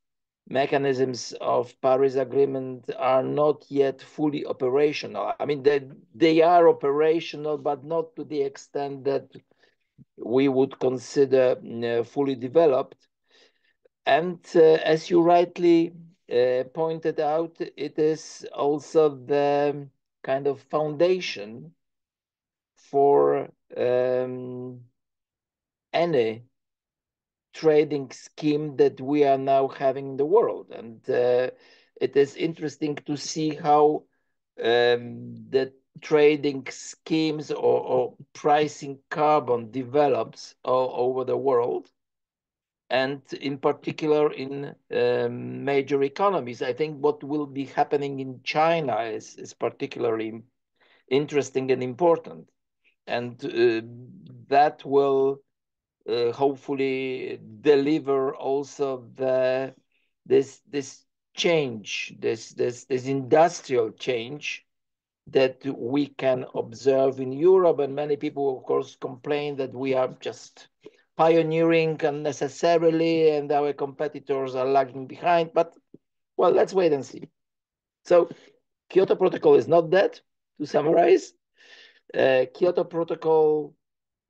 mechanisms of Paris Agreement are not yet fully operational. I mean, they are operational, but not to the extent that we would consider fully developed. And as you rightly pointed out, it is also the kind of foundation for any trading scheme that we are now having in the world. And it is interesting to see how the trading schemes or pricing carbon develops all over the world, and in particular in major economies. I think what will be happening in China is particularly interesting and important. And that will hopefully deliver also this change, this industrial change that we can observe in Europe. And many people, of course, complain that we are just pioneering unnecessarily and our competitors are lagging behind. But, well, let's wait and see. So Kyoto Protocol is not that, to summarize. Kyoto Protocol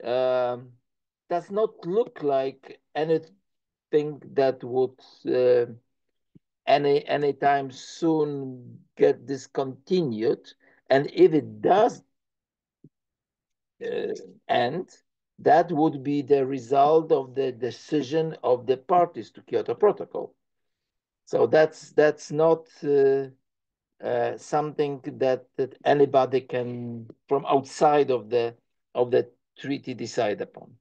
does not look like anything that would anytime soon get discontinued. And if it does end, that would be the result of the decision of the parties to Kyoto Protocol. So that's not something that anybody can from outside of the treaty decide upon.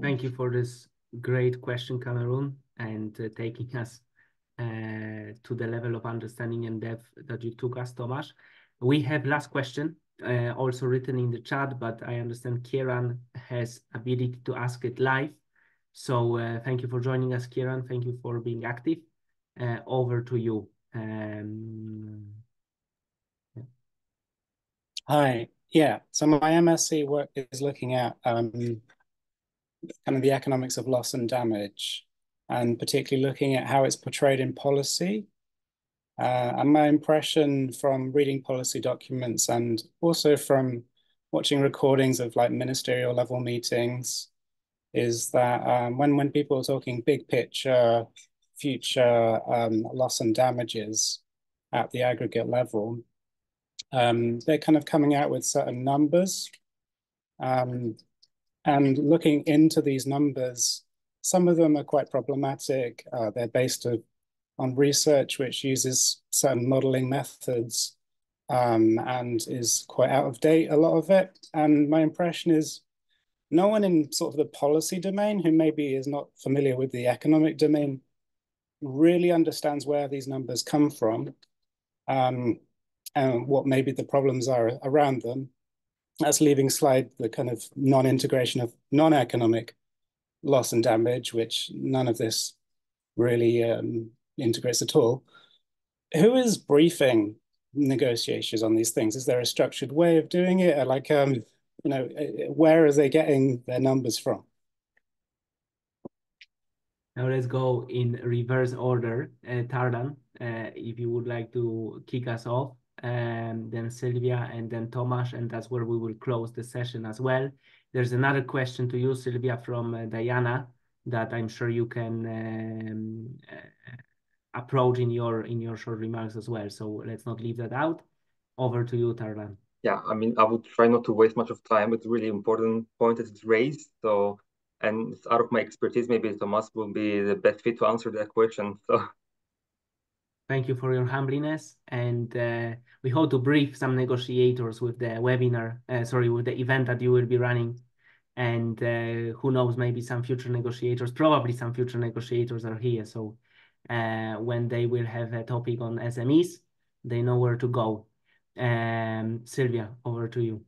Thank you for this great question, Cameron, and taking us to the level of understanding and depth that you took us, Tomasz. We have last question, also written in the chat, but I understand Kieran has ability to ask it live. So thank you for joining us, Kieran. Thank you for being active. Over to you. Hi. Yeah, so my MSc work is looking at kind of the economics of loss and damage, and particularly looking at how it's portrayed in policy. And my impression from reading policy documents and also from watching recordings of like ministerial level meetings is that when people are talking big picture, future loss and damages at the aggregate level, they're kind of coming out with certain numbers. And looking into these numbers, some of them are quite problematic. They're based on research which uses certain modeling methods and is quite out of date, a lot of it. And my impression is no one in sort of the policy domain who maybe is not familiar with the economic domain really understands where these numbers come from and what maybe the problems are around them. That's leaving aside the kind of non-integration of non-economic loss and damage, which none of this really integrates at all. Who is briefing negotiators on these things? Is there a structured way of doing it? Or like, you know, where are they getting their numbers from? Now let's go in reverse order. Tardan, if you would like to kick us off, then Sylvia, and then Tomasz, and that's where we will close the session as well. There's another question to you, Sylvia, from Diana, that I'm sure you can approach in your short remarks as well. So let's not leave that out. Over to you, Tardan. Yeah, I mean, I would try not to waste much of time with really important point that it's raised. So, and out of my expertise, maybe Tomasz will be the best fit to answer that question. So, thank you for your humbleness, and we hope to brief some negotiators with the webinar, with the event that you will be running. And who knows, maybe some future negotiators, probably some future negotiators are here. So when they will have a topic on SMEs, they know where to go. Sylvia, over to you.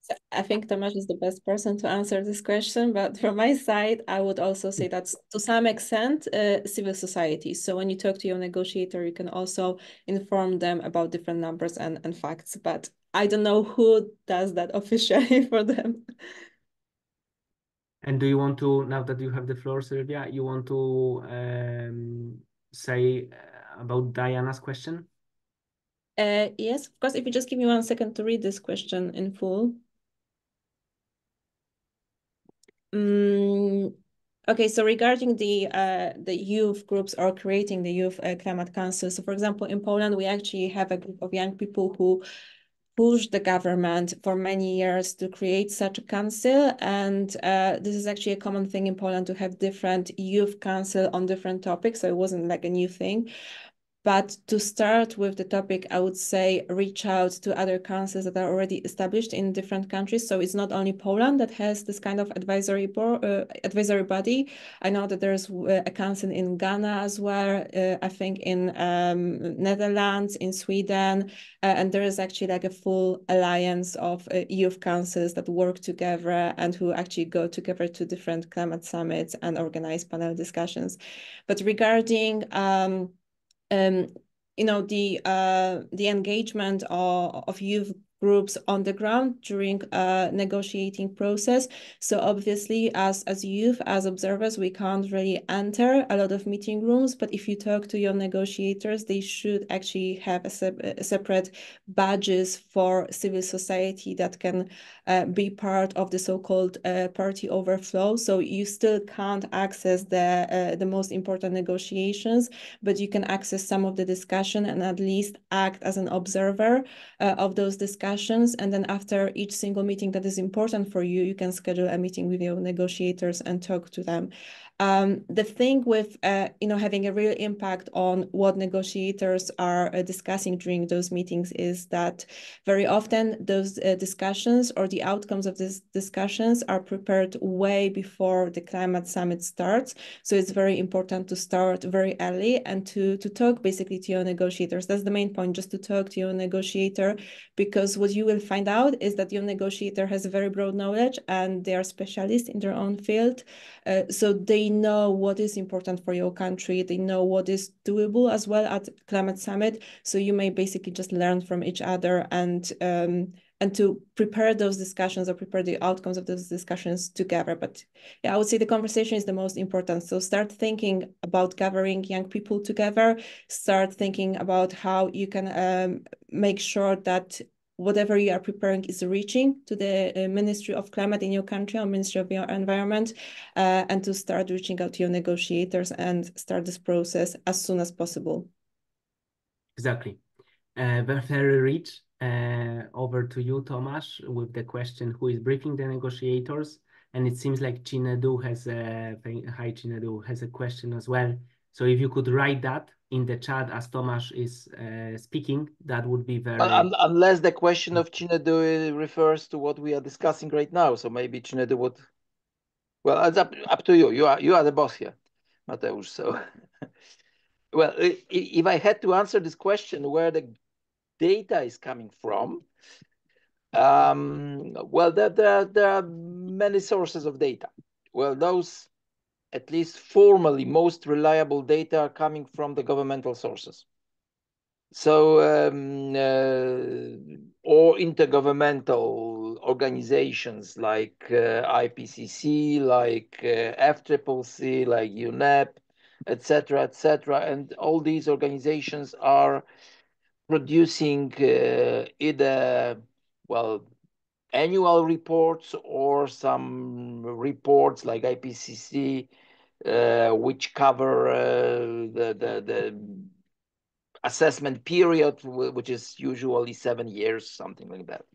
So I think Tomasz is the best person to answer this question, but from my side, I would also say that to some extent, civil society. So when you talk to your negotiator, you can also inform them about different numbers and facts, but I don't know who does that officially for them. And do you want to, now that you have the floor, Sylvia, you want to say about Diana's question? Yes, of course, if you just give me 1 second to read this question in full. Okay, so regarding the youth groups or creating the youth climate council. So for example, in Poland, we actually have a group of young people who pushed the government for many years to create such a council. And this is actually a common thing in Poland to have different youth council on different topics. So it wasn't like a new thing. But to start with the topic, I would say reach out to other councils that are already established in different countries. So it's not only Poland that has this kind of advisory body. I know that there's a council in Ghana as well, I think in Netherlands, in Sweden, and there is actually like a full alliance of youth councils that work together and who actually go together to different climate summits and organize panel discussions. But regarding you know, the engagement of youth groups on the ground during a negotiating process. So obviously, as youth, as observers, we can't really enter a lot of meeting rooms. But if you talk to your negotiators, they should actually have a separate badges for civil society that can be part of the so-called party overflow. So you still can't access the most important negotiations, but you can access some of the discussion and at least act as an observer of those discussions. And then after each single meeting that is important for you, you can schedule a meeting with your negotiators and talk to them. The thing with you know, having a real impact on what negotiators are discussing during those meetings is that very often those discussions or the outcomes of these discussions are prepared way before the climate summit starts. So it's very important to start very early and to talk basically to your negotiators. That's the main point, just to talk to your negotiator, because what you will find out is that your negotiator has a very broad knowledge and they are specialists in their own field. So they know what is important for your country. They know what is doable as well at climate summit. So you may basically just learn from each other and and to prepare those discussions or prepare the outcomes of those discussions together. But yeah, I would say the conversation is the most important. So start thinking about gathering young people together, start thinking about how you can make sure that whatever you are preparing is reaching to the Ministry of Climate in your country or Ministry of your Environment, and to start reaching out to your negotiators and start this process as soon as possible. Exactly. Very rich. Over to you, Tomasz, with the question, who is briefing the negotiators? And it seems like Chinedu has a question as well. So if you could write that in the chat as Tomasz is speaking, that would be very... Unless the question of Chinedu refers to what we are discussing right now. So maybe Chinedu would... Well, it's up to you. You are the boss here, Mateusz. So, well, if I had to answer this question, where the data is coming from, well, there are many sources of data. Well, those, at least formally, most reliable data are coming from the governmental sources. So, or intergovernmental organizations like IPCC, like FCCC, like UNEP, etc., and all these organizations are producing either, well, annual reports or some reports like IPCC, which cover the assessment period, which is usually 7 years, something like that.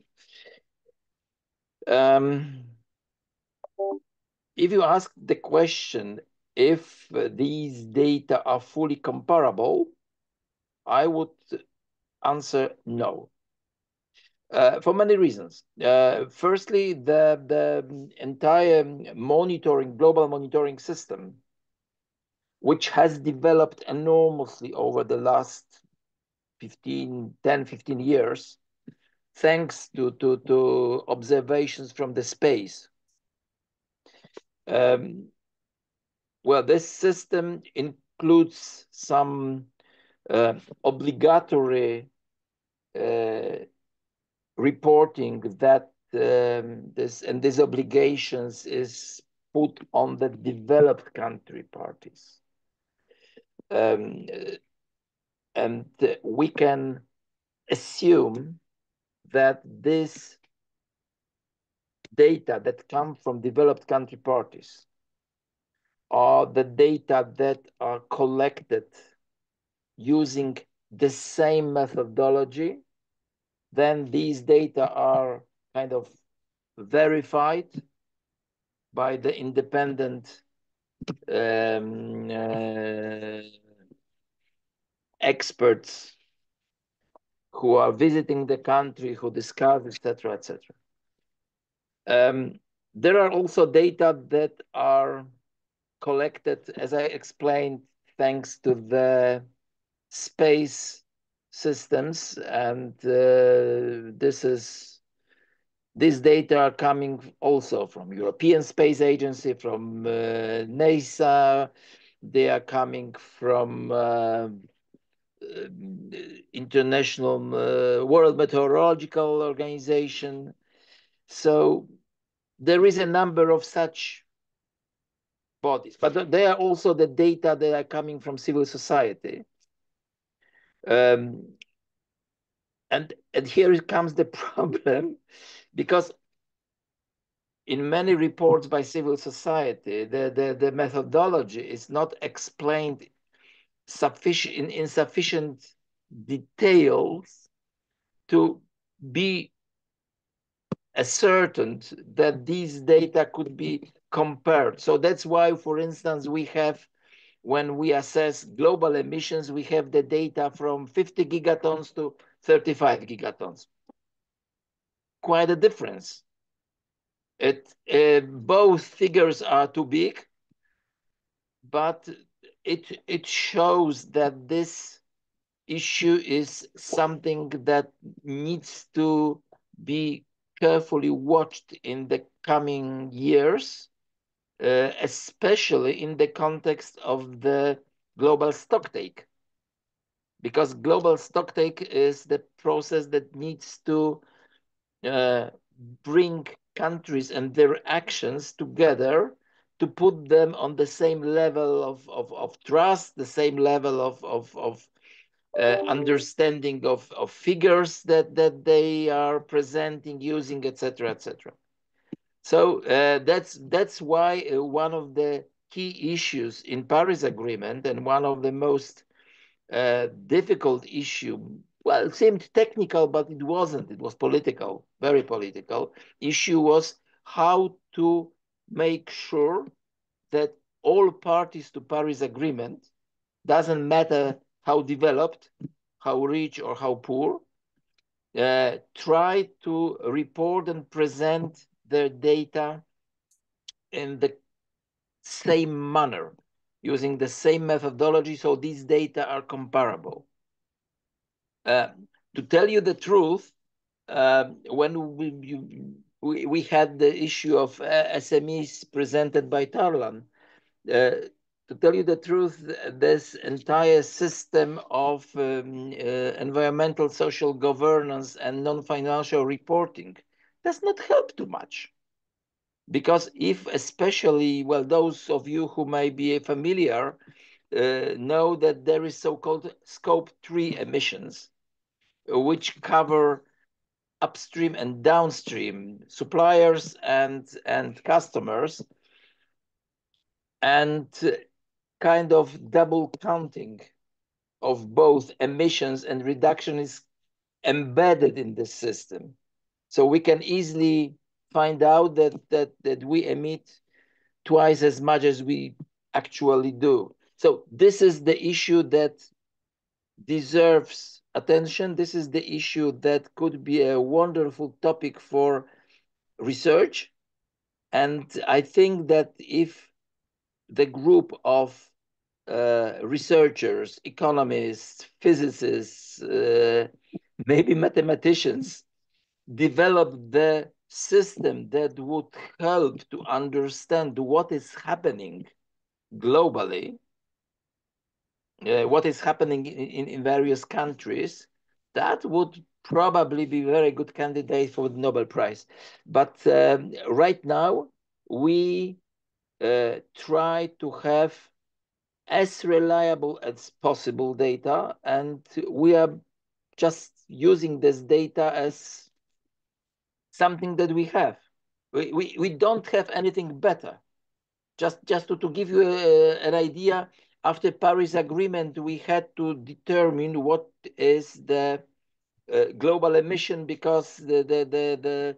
If you ask the question if these data are fully comparable, I would answer no. For many reasons. Firstly, the entire global monitoring system, which has developed enormously over the last 10, 15 years, thanks to observations from the space. Well, this system includes some obligatory reporting that these obligations is put on the developed country parties. And we can assume that this data that come from developed country parties are the data that are collected using the same methodology. Then these data are kind of verified by the independent experts who are visiting the country, who discuss, etc., etc. There are also data that are collected, as I explained, thanks to the space systems, and these data are coming also from European Space Agency, from NASA. They are coming from International World Meteorological Organization. So there is a number of such bodies, but they are also the data that are coming from civil society. And here comes the problem, because in many reports by civil society, the methodology is not explained in sufficient details to be ascertained that these data could be compared. So that's why, for instance, when we assess global emissions, we have the data from 50 gigatons to 35 gigatons. Quite a difference. Both figures are too big, but it shows that this issue is something that needs to be carefully watched in the coming years, especially in the context of the global stocktake, because global stocktake is the process that needs to bring countries and their actions together to put them on the same level of trust, the same level of understanding of figures that they are presenting, using, etc., etc. So that's why one of the key issues in Paris Agreement, and one of the most difficult issue, well, it seemed technical, but it wasn't. It was political, very political issue, was how to make sure that all parties to Paris Agreement, doesn't matter how developed, how rich or how poor, try to report and present their data in the same manner, using the same methodology, so these data are comparable. To tell you the truth, when we had the issue of SMEs presented by Tarlan, to tell you the truth, this entire system of environmental social governance and non-financial reporting does not help too much. Because if especially, well, those of you who may be familiar know that there is so-called Scope 3 emissions, which cover upstream and downstream suppliers and customers, and kind of double counting of both emissions and reduction is embedded in the system. So we can easily find out that we emit twice as much as we actually do. So this is the issue that deserves attention. This is the issue that could be a wonderful topic for research. And I think that if the group of researchers, economists, physicists, maybe mathematicians, develop the system that would help to understand what is happening globally, what is happening in various countries, that would probably be a very good candidate for the Nobel Prize. But right now, we try to have as reliable as possible data, and we are just using this data as something that we have. We don't have anything better. Just to give you an idea, after Paris Agreement, we had to determine what is the global emission, because the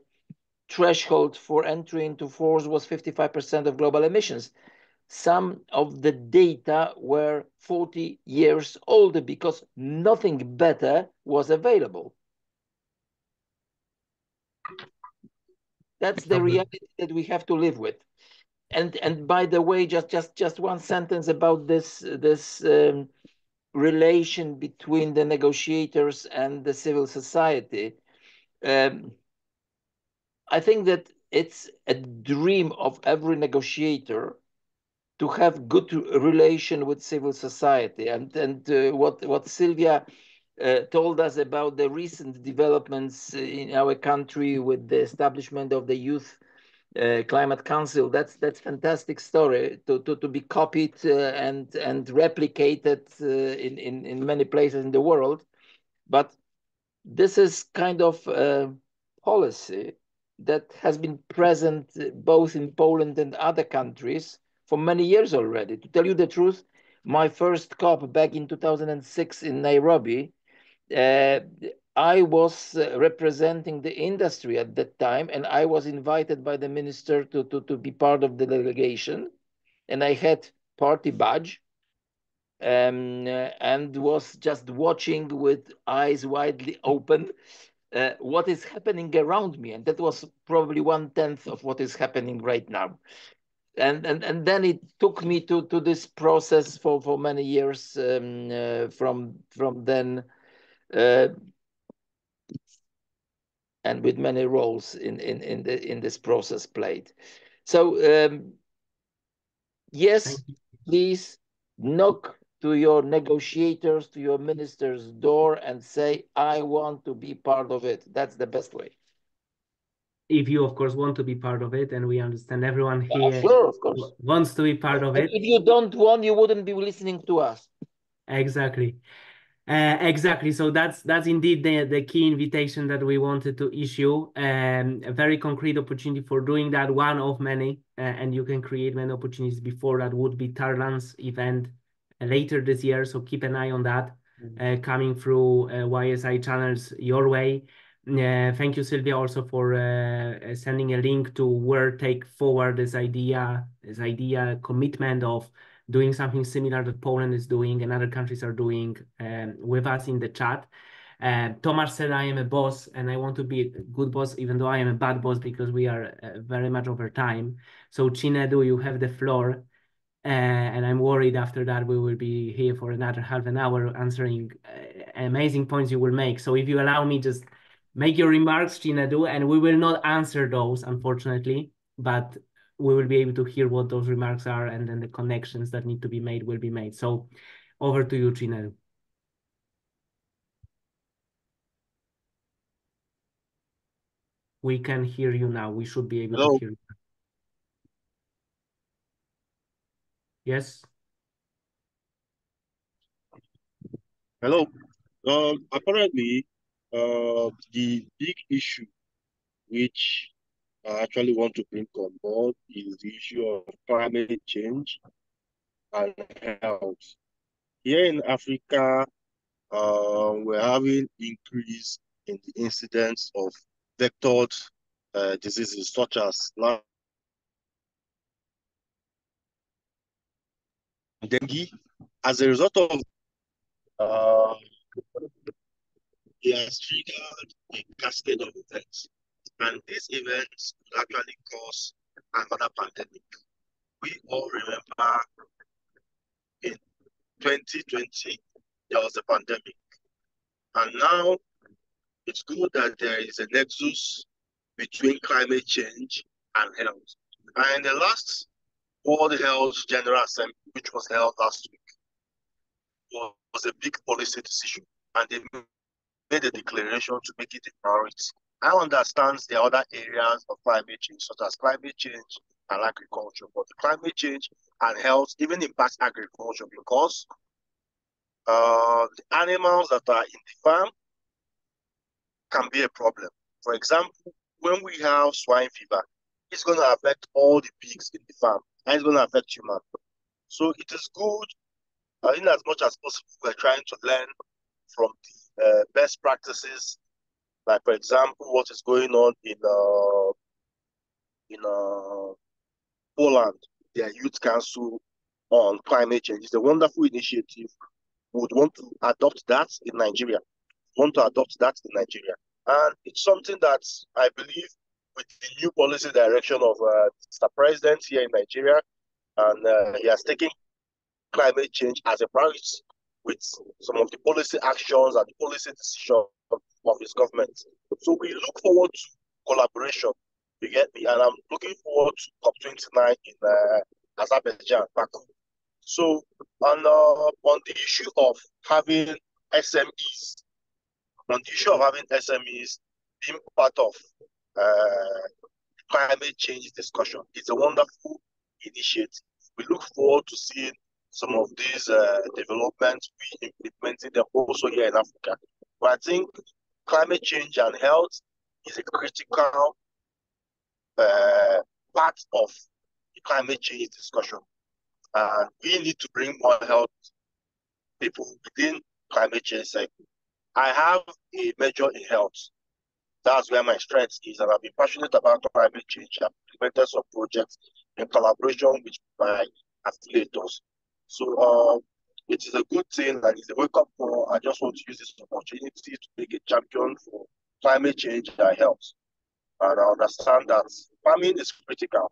threshold for entry into force was 55% of global emissions. Some of the data were 40 years older because nothing better was available. That's the reality that we have to live with. And by the way, just one sentence about this relation between the negotiators and the civil society. I think that it's a dream of every negotiator to have good relation with civil society. And what Sylvia told us about the recent developments in our country with the establishment of the Youth Climate Council, that's fantastic story to be copied and replicated in many places in the world. But this is kind of a policy that has been present both in Poland and other countries for many years already. To tell you the truth, my first COP back in 2006 in Nairobi, I was representing the industry at that time, and I was invited by the minister to be part of the delegation, and I had party badge, and was just watching with eyes widely open what is happening around me, and that was probably 1/10 of what is happening right now. And then it took me to this process for many years from then. And with many roles in this process played. So yes, please knock to your negotiators, to your minister's door, and say, I want to be part of it. That's the best way. if you, of course, want to be part of it, and we understand everyone here Sure, of course. wants to be part of it. If you don't want, you wouldn't be listening to us. Exactly. Exactly. So that's indeed the key invitation that we wanted to issue. A very concrete opportunity for doing that, one of many, and you can create many opportunities before that would be Tarlan's event later this year. So keep an eye on that coming through YSI channels your way. Thank you, Sylvia, also for sending a link to where take forward this idea commitment of doing something similar that Poland is doing and other countries are doing with us in the chat. Thomas said I am a boss and I want to be a good boss, even though I am a bad boss because we are very much over time. So Chinedu, you have the floor. And I'm worried after that we will be here for another half an hour answering amazing points you will make. So if you allow me, just make your remarks, Chinedu, and we will not answer those, unfortunately, but we will be able to hear what those remarks are, and then the connections that need to be made will be made. So over to you, Chinedu. We can hear you now. We should be able to hear you. Yes? Hello. Apparently, the big issue which I actually want to bring on board is the issue of climate change and health. Here in Africa, we're having increase in the incidence of vectored diseases such as dengue. As a result of it has triggered a cascade of events, and these events could actually cause another pandemic. We all remember in 2020 there was a pandemic, and now it's good that there is a nexus between climate change and health. And the last World Health General Assembly, which was held last week, was a big policy decision, and they made a declaration to make it a priority. I understand there are other areas of climate change, such as climate change and agriculture, but the climate change and health even impacts agriculture because the animals that are in the farm can be a problem. For example, when we have swine fever, it's going to affect all the pigs in the farm, and it's going to affect humans. So it is good, in as much as possible, we're trying to learn from the best practices, like, for example, what is going on in Poland, their youth council on climate change. It's a wonderful initiative. We would want to adopt that in Nigeria. And it's something that I believe with the new policy direction of Mr. President here in Nigeria, and he has taken climate change as a priority with some of the policy actions and the policy decisions of his government. So we look forward to collaboration, you get me, and I'm looking forward to COP29 in Azerbaijan, Baku. So on the issue of having SMEs, being part of climate change discussion, it's a wonderful initiative. We look forward to seeing some of these developments be implemented also here in Africa. But I think climate change and health is a critical part of the climate change discussion. And we need to bring more health people within climate change cycle. I have a major in health. That's where my strength is, and I've been passionate about climate change. I've implemented some projects in collaboration with my affiliates. So it is a good thing, and it's a wake-up call. I just want to use this opportunity to be a champion for climate change and health. And I understand that farming is critical.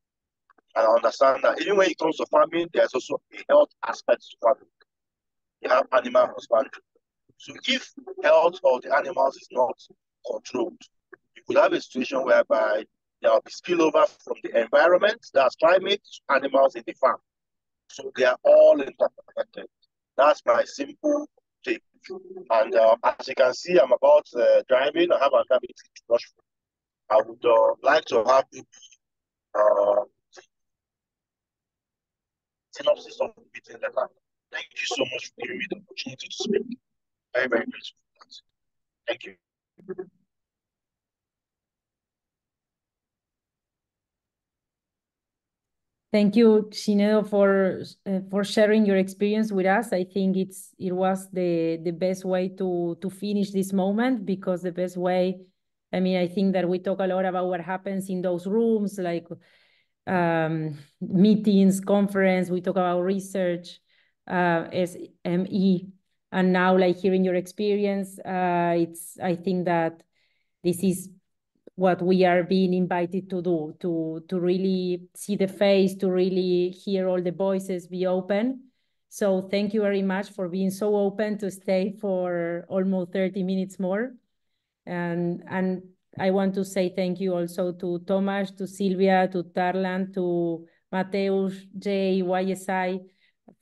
And I understand that even when it comes to farming, there's also a health aspect to farming. You have animal husbandry. So if health of the animals is not controlled, you could have a situation whereby there will be spillover from the environment, that's climate, to animals in the farm. So they are all interconnected. That's my simple take. And as you can see, I'm about driving. I have an ability to rush. I would like to have synopsis of the meeting letter. Thank you so much for giving me the opportunity to speak. Very, very grateful for that. Thank you. Thank you, Shinedo, for sharing your experience with us. I think it was the best way to finish this moment, because the best way, I mean, I think that we talk a lot about what happens in those rooms, like meetings, conference, we talk about research, SME, and now like hearing your experience, I think that this is what we are being invited to do, to really see the face, to really hear all the voices, be open. So thank you very much for being so open to stay for almost 30 minutes more. And I want to say thank you also to Tomasz, to Silvia, to Tarlan, to Mateusz, Jay, YSI,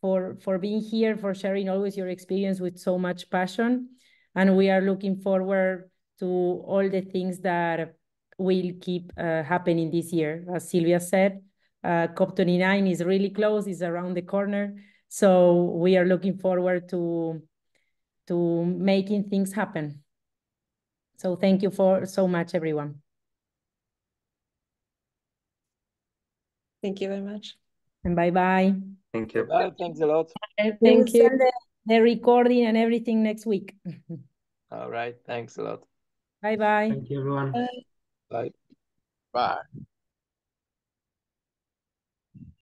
for being here, for sharing always your experience with so much passion. And we are looking forward to all the things that will keep happening this year. As Silvia said, COP29 is really close, is around the corner. So we are looking forward to making things happen. So thank you so much, everyone. Thank you very much. And bye-bye. Thank you. Bye, thanks a lot. We will send the recording and everything next week. All right, thanks a lot. Bye-bye. Thank you, everyone. Bye. Bye.